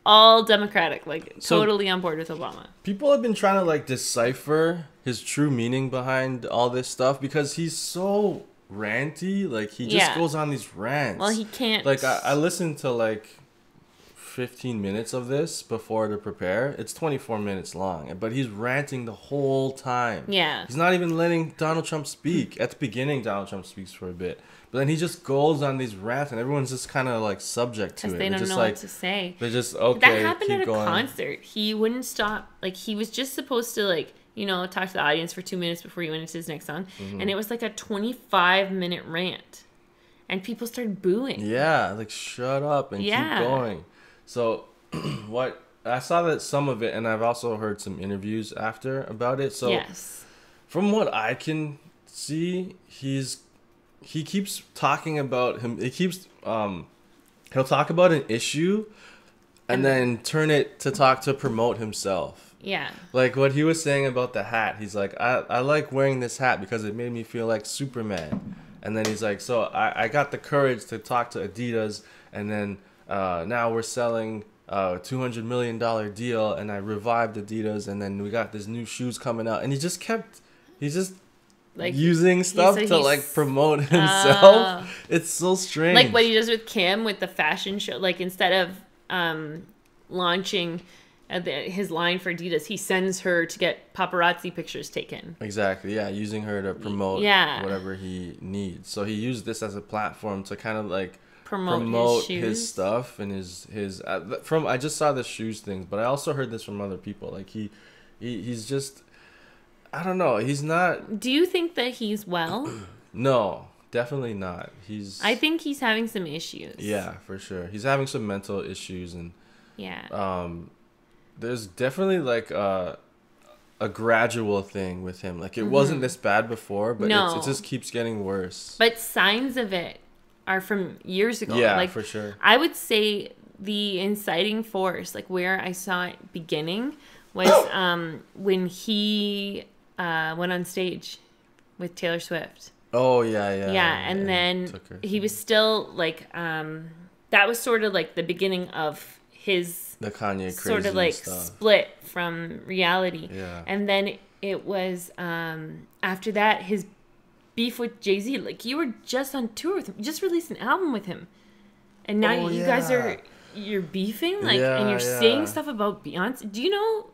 all Democratic, like So- totally on board with Obama. People have been trying to like decipher his true meaning behind all this stuff because he's so ranty. Like he just goes on these rants. Well, he can't. Like I listened to like 15 minutes of this before to prepare. It's 24 minutes long, but he's ranting the whole time. Yeah. He's not even letting Donald Trump speak. At the beginning, Donald Trump speaks for a bit, but then he just goes on these rants, and everyone's just kind of like subject to it. Because they They're don't just know like, what to say. They're just okay. That happened keep at a going. concert. He wouldn't stop. Like he was just supposed to like talk to the audience for 2 minutes before he went into his next song, and it was like a 25-minute rant, and people started booing. Yeah, like shut up and keep going. So, what I saw that some of it, and I've also heard some interviews after about it. So, yes, from what I can see, he keeps talking about him. He keeps he'll talk about an issue, and then turn it to talk to promote himself. Yeah. Like what he was saying about the hat. He's like, I like wearing this hat because it made me feel like Superman. And then he's like, so I got the courage to talk to Adidas, and then now we're selling a $200 million deal, and I revived Adidas, and then we got this new shoes coming out. And he's just like using stuff to like promote himself. It's so strange. Like what he does with Kim with the fashion show. Like instead of launching his line for Adidas, he sends her to get paparazzi pictures taken. Exactly, yeah, using her to promote whatever he needs. So he used this as a platform to kind of like promote his stuff and his from I just saw the shoes things, but I also heard this from other people. Like he's just, I don't know, he's not. Do you think that he's well? No, definitely not. I think he's having some issues. Yeah, for sure. He's having some mental issues, and there's definitely like a gradual thing with him. Like it wasn't this bad before, but it just keeps getting worse. But signs of it are from years ago. Yeah, like, for sure. I would say the inciting force, like where I saw it beginning, was when he went on stage with Taylor Swift. Oh, yeah. Yeah, and then he was still like, that was sort of like the beginning of his the Kanye crazy sort of like stuff. split from reality. Yeah. And then it was after that, his beef with Jay-Z. Like, you were just on tour with him, you just released an album with him, and now you guys you're beefing, like, and you're saying stuff about Beyonce. Do you know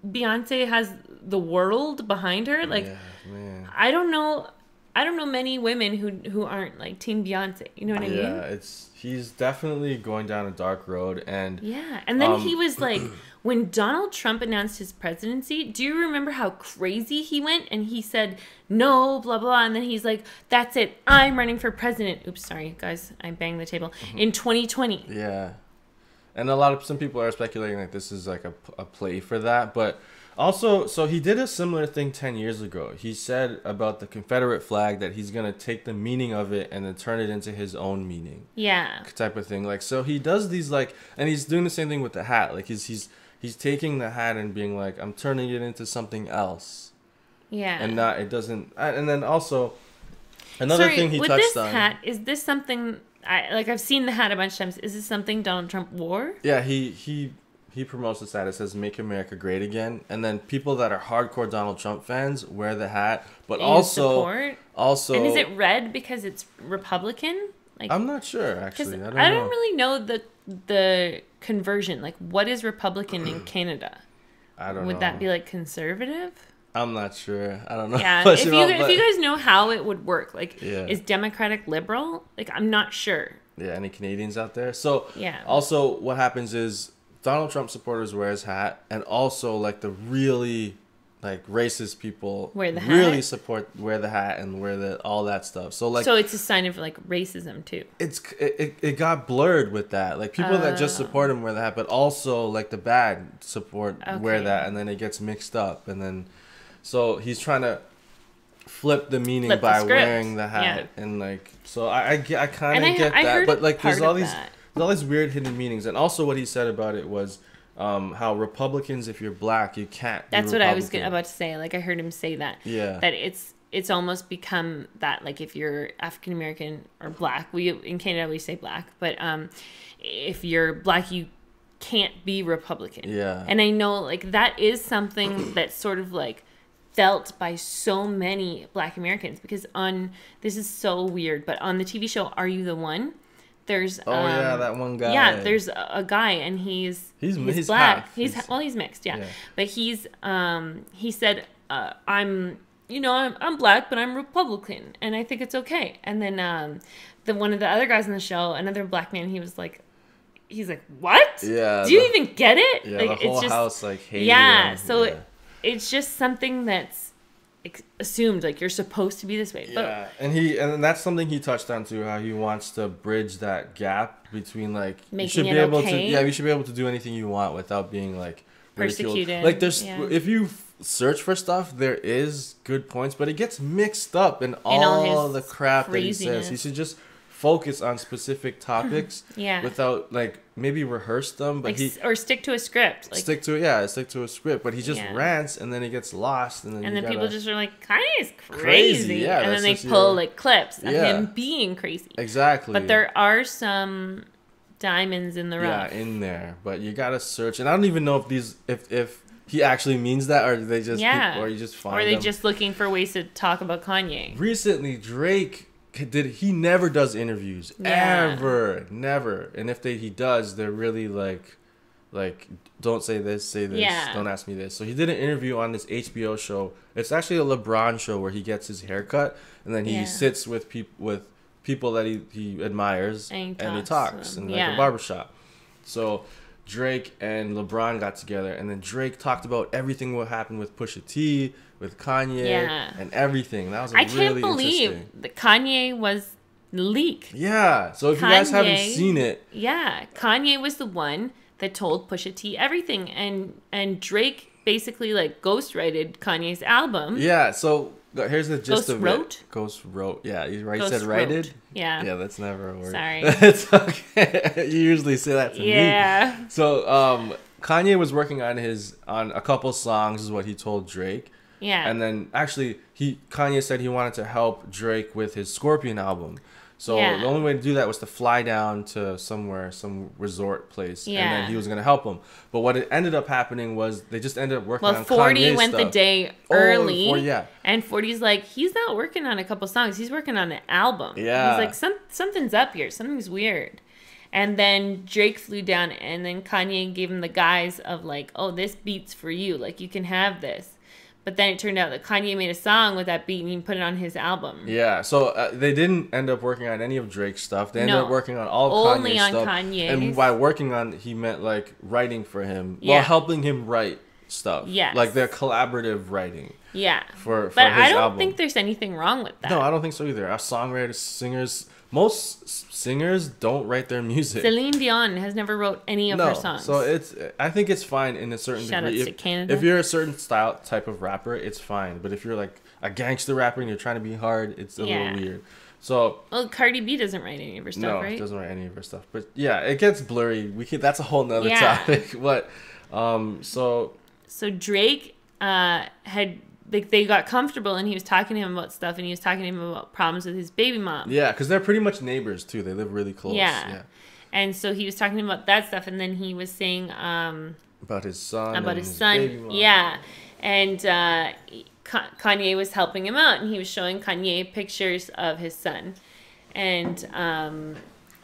Beyonce has the world behind her? Like, man. I don't know many women who aren't like Team Beyonce. You know what I mean? Yeah, he's definitely going down a dark road, and and then he was like, when Donald Trump announced his presidency, do you remember how crazy he went? And he said no, blah blah, and then he's like, "That's it, I'm running for president." Oops, sorry guys, I banged the table. In 2020. Yeah, and some people are speculating like this is like a play for that, but. Also, so he did a similar thing 10 years ago. He said about the Confederate flag that he's going to take the meaning of it and then turn it into his own meaning. Yeah. Type of thing. Like, so he does these like, and he's doing the same thing with the hat. Like he's taking the hat and being like, I'm turning it into something else. Yeah. And and then also another thing he touched on. With this hat, is this something, I've seen the hat a bunch of times. Is this something Donald Trump wore? Yeah, he promotes this hat. It says "Make America Great Again," and then people that are hardcore Donald Trump fans wear the hat. But also, and is it red because it's Republican? Like, I'm not sure actually. I don't really know the conversion. Like, what is Republican in Canada? I don't know. Would that be like conservative? I'm not sure. I don't know. Yeah, if you guys know how it would work, like, is Democratic liberal? Like, I'm not sure. Yeah, any Canadians out there? So yeah. Also, what happens is Donald Trump supporters wear his hat, and also like the really like racist people wear the hat? wear the hat and wear all that stuff. So like, so it's a sign of like racism too. It got blurred with that. Like people that just support him wear the hat, but also like the bad support wear that, and then it gets mixed up, and then so he's trying to flip the meaning by wearing the hat, and like so I kind of get that, but like there's all these weird hidden meanings. And also what he said about it was how Republicans, if you're black, you can't be That's what I was about to say. Like, I heard him say that. Yeah. That it's almost become that, like, if you're African American or black, in Canada we say black, but if you're black, you can't be Republican. Yeah. And I know, like, that is something that's sort of like felt by so many black Americans, because this is so weird, but on the TV show Are You the One? There's that one guy. Yeah, there's a guy, and he's black. Half. He's mixed, yeah. But he said I'm black, but I'm Republican, and I think it's okay. And then one of the other guys on the show, another black man, he's like, what? Yeah. Do you even get it? Yeah, like, the whole house like hated him. So it's just something that's assumed, like, you're supposed to be this way. Yeah, and that's something he touched on too, how he wants to bridge that gap between like you should be able to do anything you want without being like persecuted. Like there's if you search for stuff, there is good points, but it gets mixed up in all the crap craziness that he says. He should just focus on specific topics without like maybe rehearse them, but or stick to a script. Like, stick to a script, but he just rants, and then it gets lost, and then people just are like, Kanye's crazy. And then they pull like clips of him being crazy. Exactly. But there are some diamonds in the rough. Yeah, in there, but you gotta search, and I don't even know if he actually means that, or they just or you just find, or are they just looking for ways to talk about Kanye. Recently, Drake he never does interviews ever, never, and if he does, they're really like don't say this, say this, don't ask me this. So he did an interview on this HBO show. It's actually a LeBron show where he gets his hair cut, and then he sits with people that he admires, and he talks in like a barbershop. So Drake and LeBron got together, and then Drake talked about everything what happened with Pusha T, with Kanye, and everything. That was I can't believe that Kanye was leaked. Yeah. So if you guys haven't seen it, Kanye was the one that told Pusha T everything, and Drake basically like ghostwrited Kanye's album. Yeah. So Here's the gist Ghost of wrote? it. Ghost wrote. Yeah, you Ghost said righted. wrote. Yeah. Yeah, that's never a word. Sorry. It's okay. You usually say that to me. Yeah. So Kanye was working on a couple songs, is what he told Drake. Yeah. And then actually Kanye said he wanted to help Drake with his Scorpion album. So Yeah. the only way to do that was to fly down to somewhere, some resort place, and Yeah. then he was gonna help him. But what it ended up happening was they just ended up working Well, on 40 Kanye went the stuff. day Oh, early. 40, yeah. And 40's like, he's not working on a couple songs. He's working on an album. Yeah. He's like, something's up here. Something's weird. And then Drake flew down, and then Kanye gave him the guise of like, oh, this beat's for you. Like, you can have this. But then it turned out that Kanye made a song with that beat and he put it on his album. Yeah, so they didn't end up working on any of Drake's stuff. They ended up working on all only Kanye's on stuff. Kanye's. And by working on, he meant like writing for him, Yeah. while helping him write stuff. Yes. Like their collaborative writing. Yeah. For but his I don't album. think there's anything wrong with that. No, I don't think so either. Our songwriters, singers, most singers don't write their music. Celine Dion has never wrote any of her songs. So I think it's fine in a certain Shout degree. outs to Canada. If you're a certain style type of rapper, it's fine. But if you're like a gangster rapper and you're trying to be hard, it's a little weird. So well, Cardi B doesn't write any of her stuff, right? No, doesn't write any of her stuff. But yeah, it gets blurry. That's a whole nother topic. But so Drake had like they got comfortable and he was talking to him about stuff and he was talking to him about problems with his baby mom. Yeah, because they're pretty much neighbors too. They live really close. Yeah. And so he was talking about that stuff, and then he was saying about his son. About and his son. Baby mom. Yeah. And Kanye was helping him out, and he was showing Kanye pictures of his son. And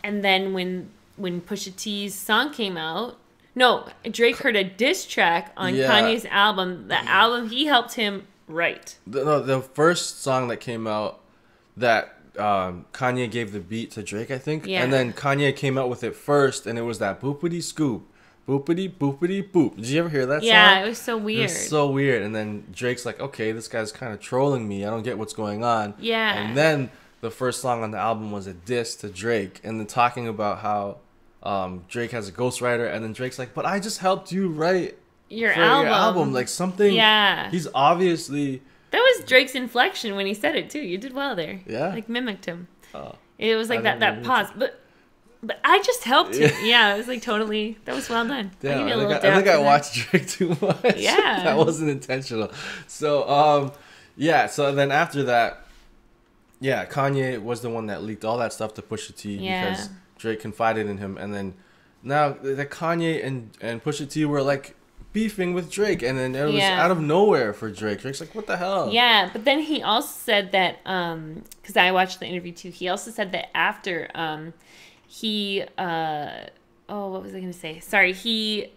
then when Pusha T's song came out, no, Drake heard a diss track on Kanye's album. The album he helped him write. The first song that came out that Kanye gave the beat to Drake, I think. Yeah. And then Kanye came out with it first, and it was that boopity scoop. Boopity boopity boop. Did you ever hear that song? Yeah, it was so weird. It was so weird. And then Drake's like, okay, this guy's kind of trolling me. I don't get what's going on. Yeah. And then the first song on the album was a diss to Drake, and then talking about how Drake has a ghostwriter, and then Drake's like, but I just helped you write your album. Like something. Yeah. He's obviously. That was Drake's inflection when he said it too. You did well there. Yeah. Like mimicked him. Oh. It was like that pause. But I just helped him. Yeah, it was like totally. That was well done. Damn, I think I watched Drake too much. Yeah. That wasn't intentional. So so then after that, Kanye was the one that leaked all that stuff to Pusha T because Drake confided in him, and then now the Kanye and Pusha T were like beefing with Drake, and then it was out of nowhere for Drake. Drake's like, what the hell? Yeah, but then he also said that because I watched the interview too. He also said that after what was I gonna say? Sorry, he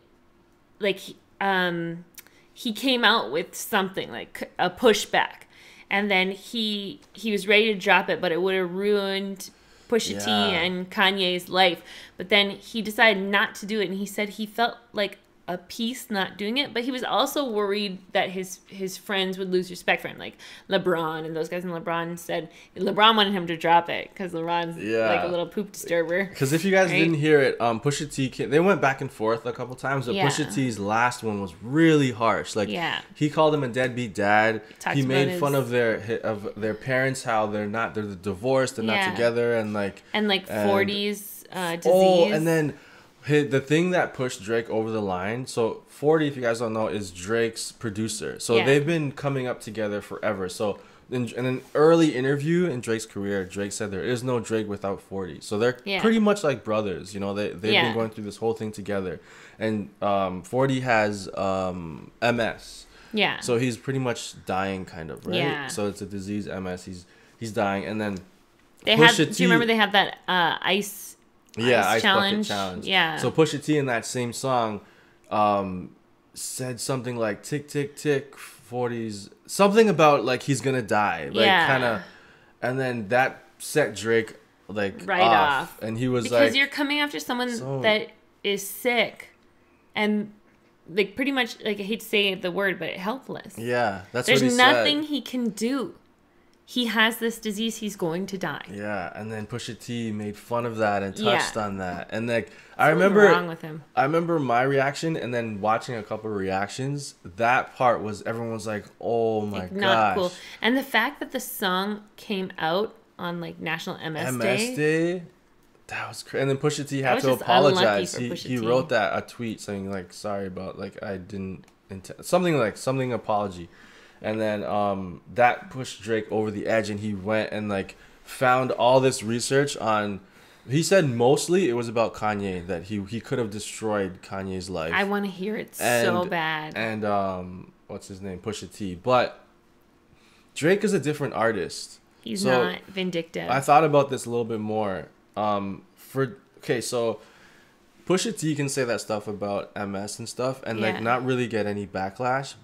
came out with something like a pushback, and then he was ready to drop it, but it would have ruined Pusha T and Kanye's life. But then he decided not to do it, and he said he felt like a piece not doing it, but he was also worried that his friends would lose respect for him, like LeBron and those guys. And LeBron wanted him to drop it because LeBron's like a little poop disturber. Because if you guys didn't hear it, Pusha T they went back and forth a couple times, but Pusha T's last one was really harsh. Like he called him a deadbeat dad. He made fun of their parents, how they're divorced, they're not together, and 40s disease. Oh, and then the thing that pushed Drake over the line. So 40, if you guys don't know, is Drake's producer. So they've been coming up together forever. So in an early interview in Drake's career, Drake said there is no Drake without 40. So they're pretty much like brothers. You know, they've been going through this whole thing together. And 40 has MS. Yeah. So he's pretty much dying, kind of, right? Yeah. So it's a disease, MS. He's dying, and then do you remember they have that ice bucket challenge. Yeah. So Pusha T in that same song said something like tick tick tick 40s, something about like he's gonna die, like kind of, and then that set Drake like right off. And he was because you're coming after someone that is sick and like pretty much, like, I hate to say the word, but helpless. Yeah, that's There's what he nothing said. he can do. he has this disease, he's going to die. Yeah, and then Pusha T made fun of that and touched on that. And like I Something remember wrong with him. I remember my reaction and then watching a couple of reactions. That part was everyone was like, "Oh my Like, gosh." not cool. And the fact that the song came out on like National MS Day. That was crazy. And then Pusha T That had was to just apologize. unlucky for Pusha He T. wrote that a tweet saying like, "Sorry about like I didn't something apology." And then that pushed Drake over the edge, and he went and like found all this research on. He said mostly it was about Kanye, that he could have destroyed Kanye's life. I want to hear it so bad. And what's his name, Pusha T. But Drake is a different artist. He's not vindictive. I thought about this a little bit more. So Pusha T can say that stuff about MS and stuff, and like not really get any backlash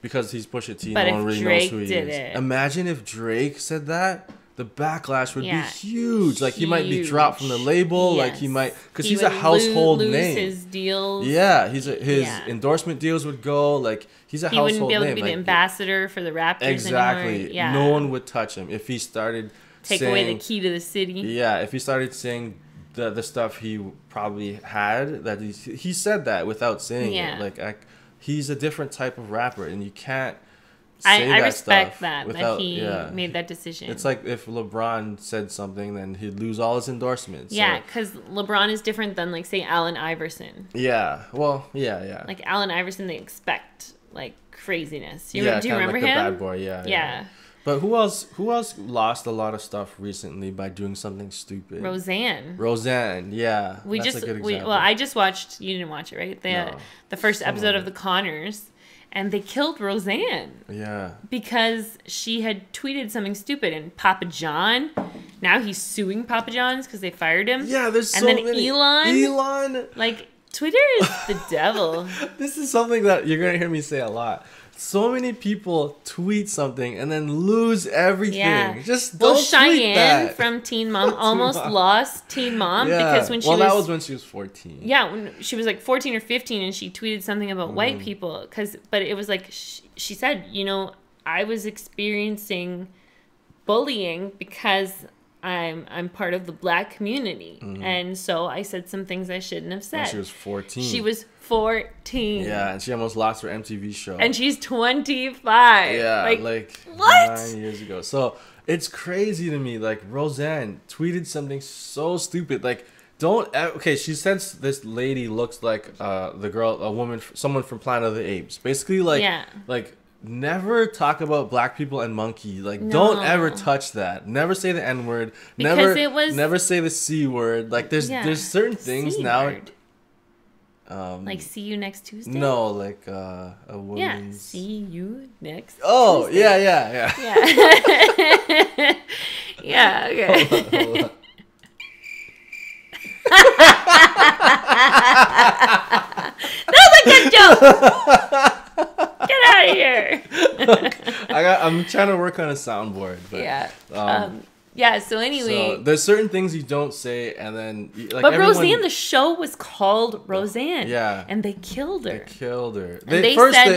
because he's Pusha T. But No one really knows Drake who he did is. it. Imagine if Drake said that. The backlash would be huge. Like he might be dropped from the label. Like he might, because he's a household lose name. His deals. Yeah, his endorsement deals would go. Like he's a household name. He wouldn't be able to be like, the ambassador for the Raptors exactly. anymore. Yeah. No one would touch him if he started take saying, away the key to the city. Yeah, if he started saying the stuff he probably had, that he said that without saying it. Like he's a different type of rapper, and you can't. I respect that he made that decision. It's like if LeBron said something, then he'd lose all his endorsements. Yeah, because LeBron is different than like say Allen Iverson. Yeah, well, yeah. Like Allen Iverson, they expect like craziness. Do you remember like him? The bad boy, yeah. But who else lost a lot of stuff recently by doing something stupid? Roseanne, yeah. That's a good example. I just watched. You didn't watch it, right? The first episode of The Conners. And they killed Roseanne. Yeah. Because she had tweeted something stupid. And Papa John, now he's suing Papa John's because they fired him. Yeah, there's so many. And then Elon. Like, Twitter is the devil. This is something that you're going to hear me say a lot. So many people tweet something and then lose everything. Yeah. Just don't tweet that. Cheyenne from Teen Mom almost lost Teen Mom because when she that was when she was 14. Yeah, when she was like 14 or 15 and she tweeted something about white people. But it was like, she said, I was experiencing bullying because I'm part of the black community. And so I said some things I shouldn't have said. When she was 14. She was 14. Yeah, and she almost lost her MTV show. And she's 25. Yeah, like what? 9 years ago. So it's crazy to me. Like Roseanne tweeted something so stupid. Like she says this lady looks like a woman, someone from Planet of the Apes. Basically like never talk about black people and monkey. Like don't ever touch that. Never say the N-word. Never say the C word. Like there's certain things now. Like see you next Tuesday? No, like a woman's... Yeah, see you next Tuesday. Yeah. Yeah, okay. Hold on. That was a good joke! Get out of here! I'm trying to work on a soundboard. But, yeah, so anyway. So there's certain things you don't say, and then... Like, but Roseanne, the show was called Roseanne. Yeah. And they killed her.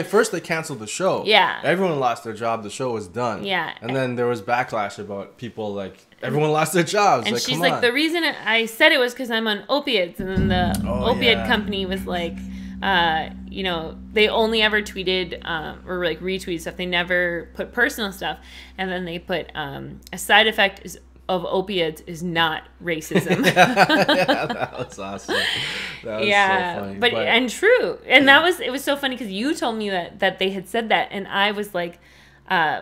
First they canceled the show. Yeah. Everyone lost their job. The show was done. Yeah. And then there was backlash about people, like... Everyone lost their jobs. And like, she's like, the reason I said it was because I'm on opiates. And then the opiate company was like... they only ever tweeted or like retweet stuff. They never put personal stuff. And then they put a side effect of opiates is not racism. That was awesome. That was so funny. But and true. And it was so funny because you told me that they had said that, and I was like,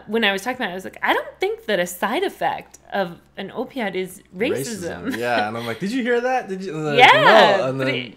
when I was talking about it, I was like, I don't think that a side effect of an opiate is racism. Yeah, and I'm like, did you hear that? Did you? Yeah, no. And then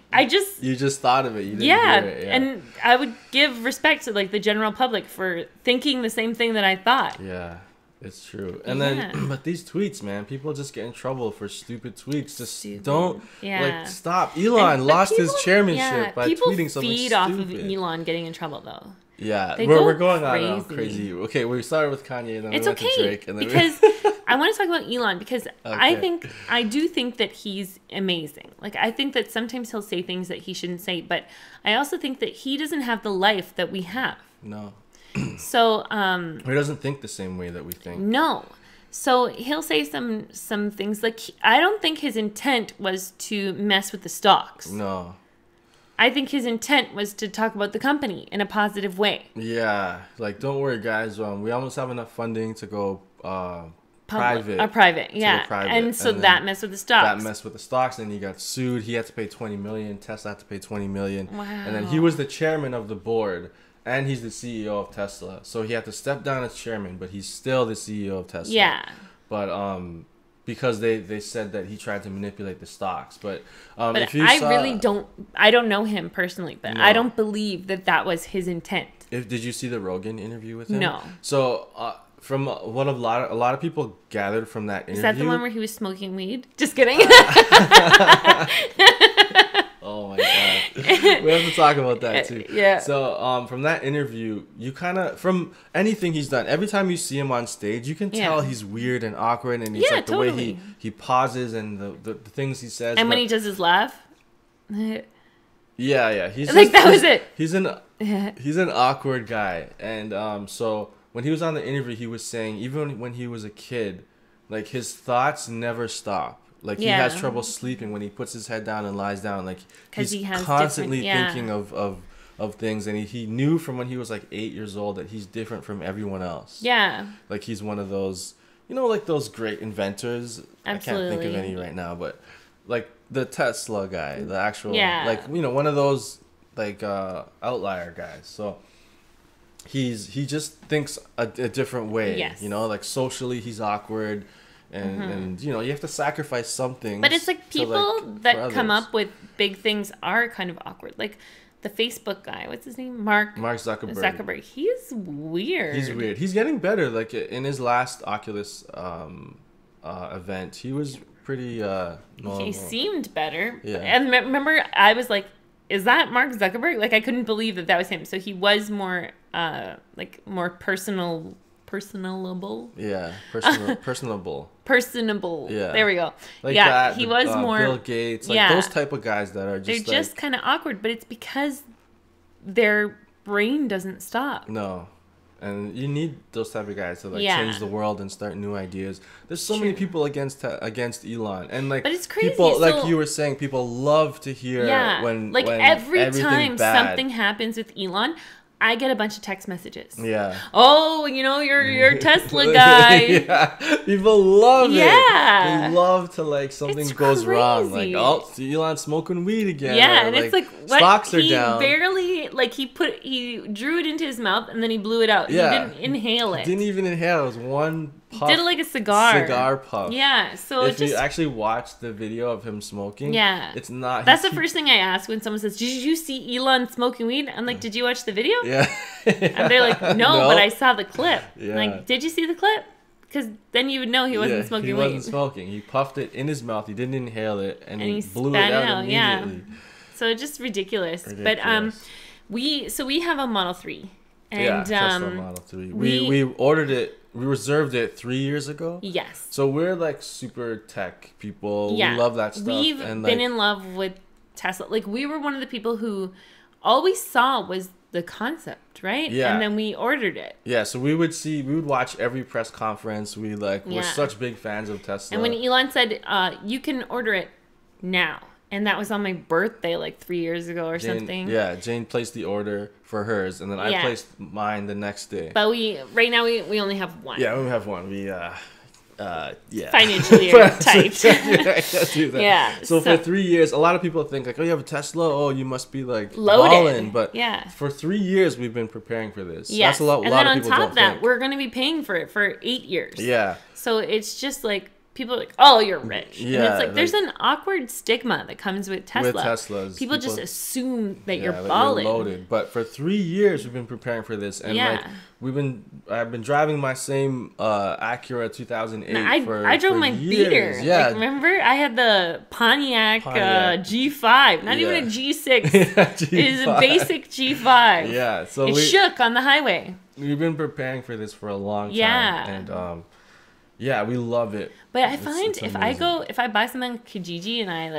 you just thought of it. You didn't hear it. Yeah, and I would give respect to like the general public for thinking the same thing that I thought. Yeah, it's true. And then, but these tweets, man, people just get in trouble for stupid tweets. Just don't like stop. Elon lost his chairmanship by tweeting something stupid. Feed off of Elon getting in trouble though. Yeah, we're going on crazy. Okay, we started with Kanye, and then we went to Drake, and then because I want to talk about Elon because I do think that he's amazing. Like I think that sometimes he'll say things that he shouldn't say, but I also think that he doesn't have the life that we have. No. So he doesn't think the same way that we think. No. So he'll say some things like, I don't think his intent was to mess with the stocks. No. I think his intent was to talk about the company in a positive way. Yeah, like don't worry, guys. We almost have enough funding to go private. Private, yeah. And so that messed with the stocks. That messed with the stocks, and he got sued. He had to pay $20 million. Tesla had to pay $20 million. Wow. And then he was the chairman of the board, and he's the CEO of Tesla. So he had to step down as chairman, but he's still the CEO of Tesla. Yeah. But because they said that he tried to manipulate the stocks, but if you I don't know him personally, but I don't believe that was his intent. Did you see the Rogan interview with him? No. So from what a lot of people gathered from that interview. Is that the one where he was smoking weed? Just kidding. Oh my god, we have to talk about that too. Yeah. So from that interview, you kind of, from anything he's done, every time you see him on stage, you can tell he's weird and awkward, and he's like the way he pauses and the things he says. And when he does his laugh. Yeah, he's like that was it. He's an awkward guy, and so when he was on the interview, he was saying even when he was a kid, like his thoughts never stop. Like he has trouble sleeping when he puts his head down and lies down. Like he's constantly thinking of things, and he knew from when he was like 8 years old that he's different from everyone else. Yeah. Like he's one of those, like those great inventors. Absolutely. I can't think of any right now, but like the Tesla guy, the actual, like one of those like outlier guys. So he just thinks a different way. Yes. Like socially he's awkward. And you have to sacrifice something. But it's like people that come up with big things are kind of awkward. Like the Facebook guy, what's his name? Mark Zuckerberg. He's weird. He's getting better. Like in his last Oculus event, he was pretty normal. He seemed better. Yeah. And remember, I was like, is that Mark Zuckerberg? Like I couldn't believe that was him. So he was more more personable. Yeah, personable. Yeah. There we go. Like that, he was more Bill Gates, like those type of guys that are just they're just kind of awkward, but it's because their brain doesn't stop. No. And you need those type of guys to change the world and start new ideas. There's so many people against Elon, and but it's crazy. People, like you were saying, people love to hear when every time bad. Something happens with Elon, I get a bunch of text messages. Yeah. Oh, you're a Tesla guy. Yeah. People love it. Yeah. They love to something goes wrong. Like, oh, Elon smoking weed again. Yeah, and it's like what stocks are down. He barely he drew it into his mouth and then he blew it out. Yeah. He didn't inhale it. Didn't even inhale. It was one puff. Did it like a cigar. Cigar puff. Yeah. So if you actually watch the video of him smoking, it's not. That's the first thing I ask when someone says, "Did you see Elon smoking weed?" I'm like, "Did you watch the video?" Yeah. And they're like, no, but I saw the clip. Yeah. Like, did you see the clip? Because then you would know he wasn't smoking weed. He wasn't smoking. He puffed it in his mouth. He didn't inhale it, and he blew it out immediately. Yeah. So it's just ridiculous. But we have a Model 3. And Tesla Model 3. We ordered it. We reserved it 3 years ago. Yes. So we're super tech people. Yeah. We love that stuff. We've been in love with Tesla. Like we were one of the people who all we saw was the concept, right? Yeah. And then we ordered it. Yeah, so we would watch every press conference. We're such big fans of Tesla. And when Elon said, you can order it now. And that was on my birthday 3 years ago or something. Yeah, Jane placed the order for hers, and then I placed mine the next day. But right now we only have one. Yeah, we have one. Financially tight. Yeah. So for 3 years, a lot of people think you have a Tesla. Oh, you must be loaded. Ballin'. But for 3 years, we've been preparing for this. Yes. That's a lot. And then on top of that, we're going to be paying for it for 8 years. Yeah. So it's just people are like, oh, you're rich. Yeah, and it's there's an awkward stigma that comes with Tesla. With Teslas. People just assume that you're balling. You're loaded. But for 3 years, we've been preparing for this. And I've been driving my same Acura 2008 I drove my beater. Yeah. Remember? I had the Pontiac. G5. Not even a G6. G5. It is a basic G5. Yeah. So it shook on the highway. We've been preparing for this for a long time. Yeah. And we love it. But I find if I buy something on Kijiji and I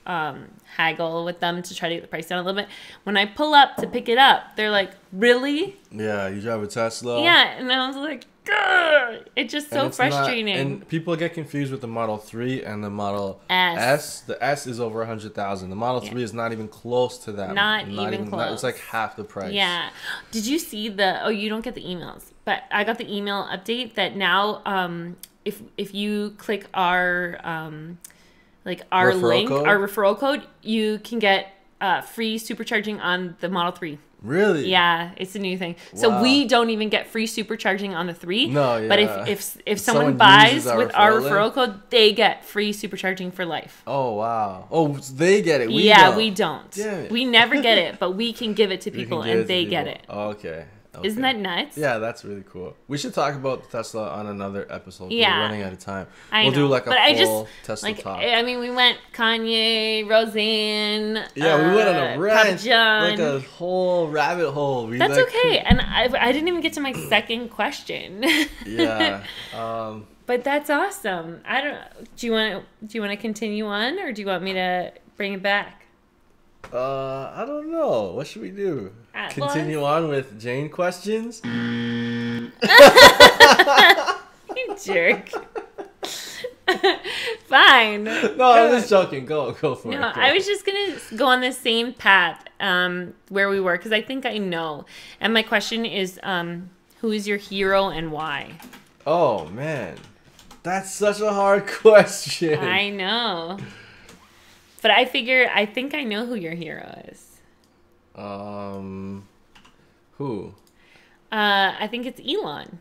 haggle with them to try to get the price down a little bit. When I pull up to pick it up, they're like, "Really?" Yeah, you drive a Tesla. Yeah, and I was like, "Grr!" It's just so frustrating. And people get confused with the Model 3 and the Model S. The S is over 100,000. The Model 3 is not even close to that. Not even close. It's like half the price. Yeah. Did you see the? Oh, you don't get the emails, but I got the email update that now, if you click our our referral link, code? our referral code, you can get free supercharging on the Model 3. Really? Yeah, it's a new thing. So Wow. we don't even get free supercharging on the 3. No, yeah. But if someone buys with our referral code, they get free supercharging for life. Oh, wow. Oh, they get it. We don't. Damn it. We never get it, but we can give it to people and they get it. Oh, okay. Isn't that nuts? Yeah, that's really cool. We should talk about Tesla on another episode. Yeah. We're running out of time. We'll do like a full Tesla like, talk. I mean, we went Kanye, Roseanne. Yeah, we went on a rant, John. like a whole rabbit hole. That's okay, and I didn't even get to my second question. Yeah. But that's awesome. I don't. Do you want to continue on, or do you want me to bring it back? I don't know. What should we do? Continue on with Jane questions? You jerk. Fine. No, I'm just joking. Go for it. No, I was just going to go on the same path where we were, because I think I know. And my question is, who is your hero and why? Oh, man. That's such a hard question. I know. But I think I know who your hero is. Who? I think it's Elon.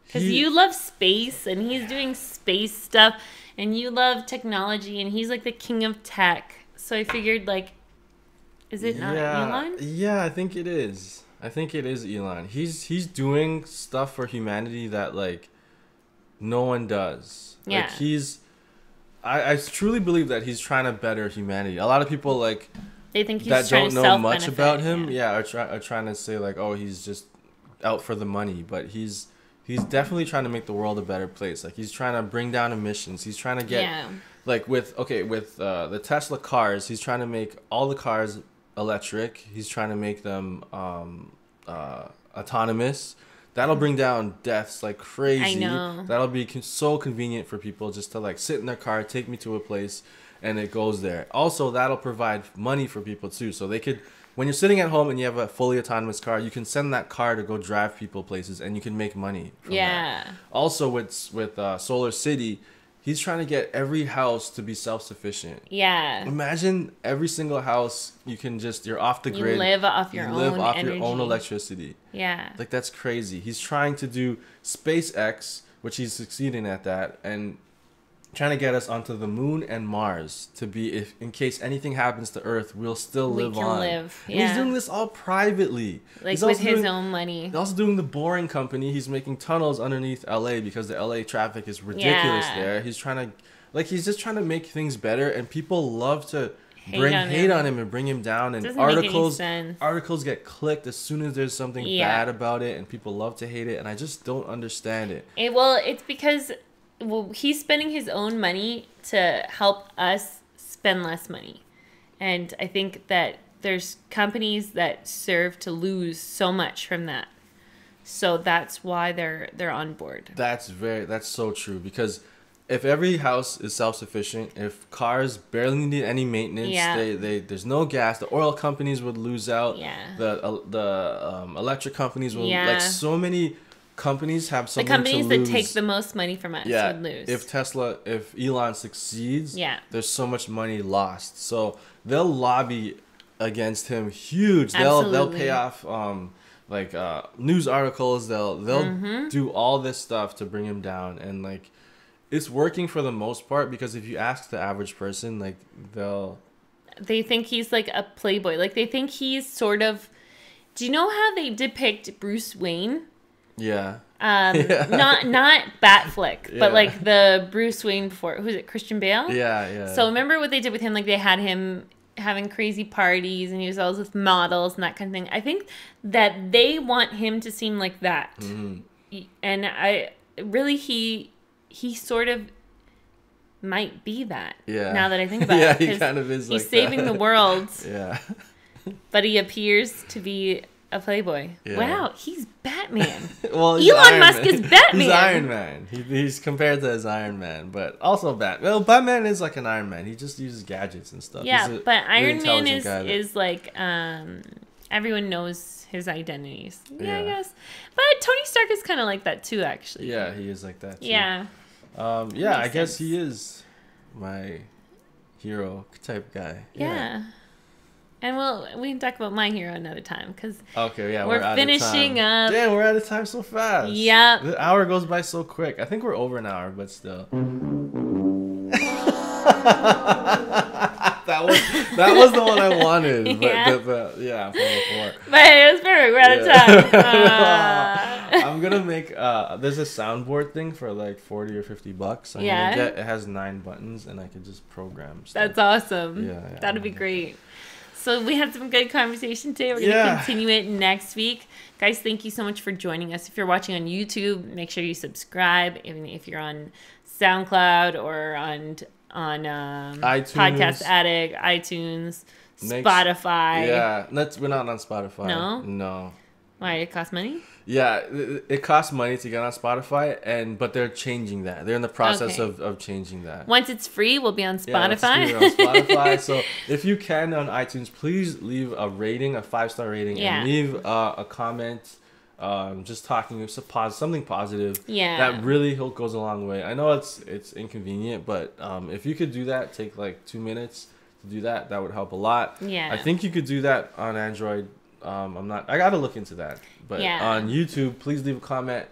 Because you love space, and he's doing space stuff, and you love technology, and he's like the king of tech. So I figured, like, is it not Elon? Yeah, I think it is. I think it is Elon. He's doing stuff for humanity that, like, no one does. Yeah. Like, I truly believe that he's trying to better humanity. A lot of people, like, they think he's that trying don't to know much self-benefit, about him, are trying to say, like, oh, he's just out for the money. But he's definitely trying to make the world a better place. Like, he's trying to bring down emissions. He's trying to get, like, with the Tesla cars, he's trying to make all the cars electric. He's trying to make them autonomous. That'll bring down deaths like crazy. I know. That'll be so convenient for people just to, like, sit in their car, take me to a place, and it goes there. Also, that'll provide money for people too. So they could, when you're sitting at home and you have a fully autonomous car, you can send that car to go drive people places, and you can make money from that. Also, with Solar City, he's trying to get every house to be self-sufficient. Yeah. Imagine every single house you're off the grid. You live off your own electricity. Yeah. Like, that's crazy. He's trying to do SpaceX, which he's succeeding at that, and trying to get us onto the moon and Mars to be, if in case anything happens to Earth, we'll still live on. And he's doing this all privately. Like, with his own money. He's also doing the Boring Company. He's making tunnels underneath LA because the LA traffic is ridiculous there. He's trying to, like, he's just trying to make things better, and people love to bring hate on him and bring him down. And articles get clicked as soon as there's something bad about it, and people love to hate it, and I just don't understand it. It's because he's spending his own money to help us spend less money. And I think that there's companies that serve to lose so much from that. So that's why they're on board. That's so true, because if every house is self-sufficient, if cars barely need any maintenance, there's no gas, the oil companies would lose out. The electric companies will, like, so many companies have something to lose. The companies that take the most money from us would lose. If Elon succeeds, there's so much money lost. So they'll lobby against him huge. They'll pay off news articles. They'll do all this stuff to bring him down, and, like, it's working for the most part, because if you ask the average person, like, they think he's like a playboy. Like, they think he's sort of, do you know how they depict Bruce Wayne? Yeah. Not Batflick, but like the Bruce Wayne before. Who's it? Christian Bale? Yeah. So remember what they did with him? Like, they had him having crazy parties, and he was always with models and that kind of thing. I think that they want him to seem like that. Mm-hmm. And he sort of might be that. Yeah. Now that I think about yeah, it. he kind of is he's like saving that. the world. Yeah. But he appears to be a playboy. Yeah. Wow, he's Batman. Well, he's Elon Iron Musk Man. is Batman. He's Iron Man. He's compared to as Iron Man, but also Batman. Well, Batman is like an Iron Man. He just uses gadgets and stuff. Yeah, but Iron Man is like everyone knows his identities. Yeah, I Yeah. guess. But Tony Stark is kind of like that too, actually. Yeah, he is like that too. Yeah. Yeah, I guess sense. he is my hero type guy. Yeah. And we can talk about my hero another time because Okay, yeah, we're out finishing of time. up. Damn, we're out of time so fast. Yep. The hour goes by so quick. I think we're over an hour, but still. that was the one I wanted. But Yeah. Yeah, 404. But it was perfect. We're out of time. I'm gonna make there's a soundboard thing for like $40 or $50. I'm Yeah. gonna get, it has 9 buttons and I could just program stuff. That's awesome. Yeah, That'd be great. So we had some good conversation today. We're going to continue it next week. Guys, thank you so much for joining us. If you're watching on YouTube, make sure you subscribe. Even if you're on SoundCloud or on iTunes. Podcast Addict, iTunes, Spotify. Yeah, we're not on Spotify. No? No. Why? It costs money? Yeah, it costs money to get on Spotify, but they're changing that. They're in the process of changing that. Once it's free, we'll be on Spotify. Yeah, once it's free, we're on Spotify. So if you can on iTunes, please leave a rating, a 5-star rating, and leave a comment. Just talking something positive. Yeah. That really goes a long way. I know it's inconvenient, but if you could do that, take like 2 minutes to do that. That would help a lot. Yeah. I think you could do that on Android. I gotta look into that. But on YouTube, please leave a comment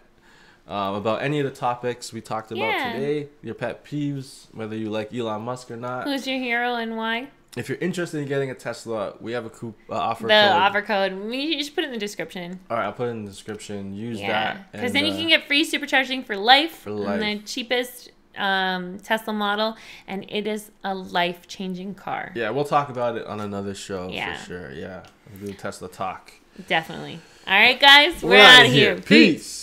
about any of the topics we talked about today. Your pet peeves, whether you like Elon Musk or not. Who's your hero and why? If you're interested in getting a Tesla, we have a offer code. The offer code. You should put it in the description. All right, I'll put it in the description. Use that. Because then you can get free supercharging for life. For life. And the cheapest Tesla model. And it is a life-changing car. Yeah, we'll talk about it on another show for sure. Yeah, we'll do Tesla talk. Definitely. All right, guys. We're out of here. Peace.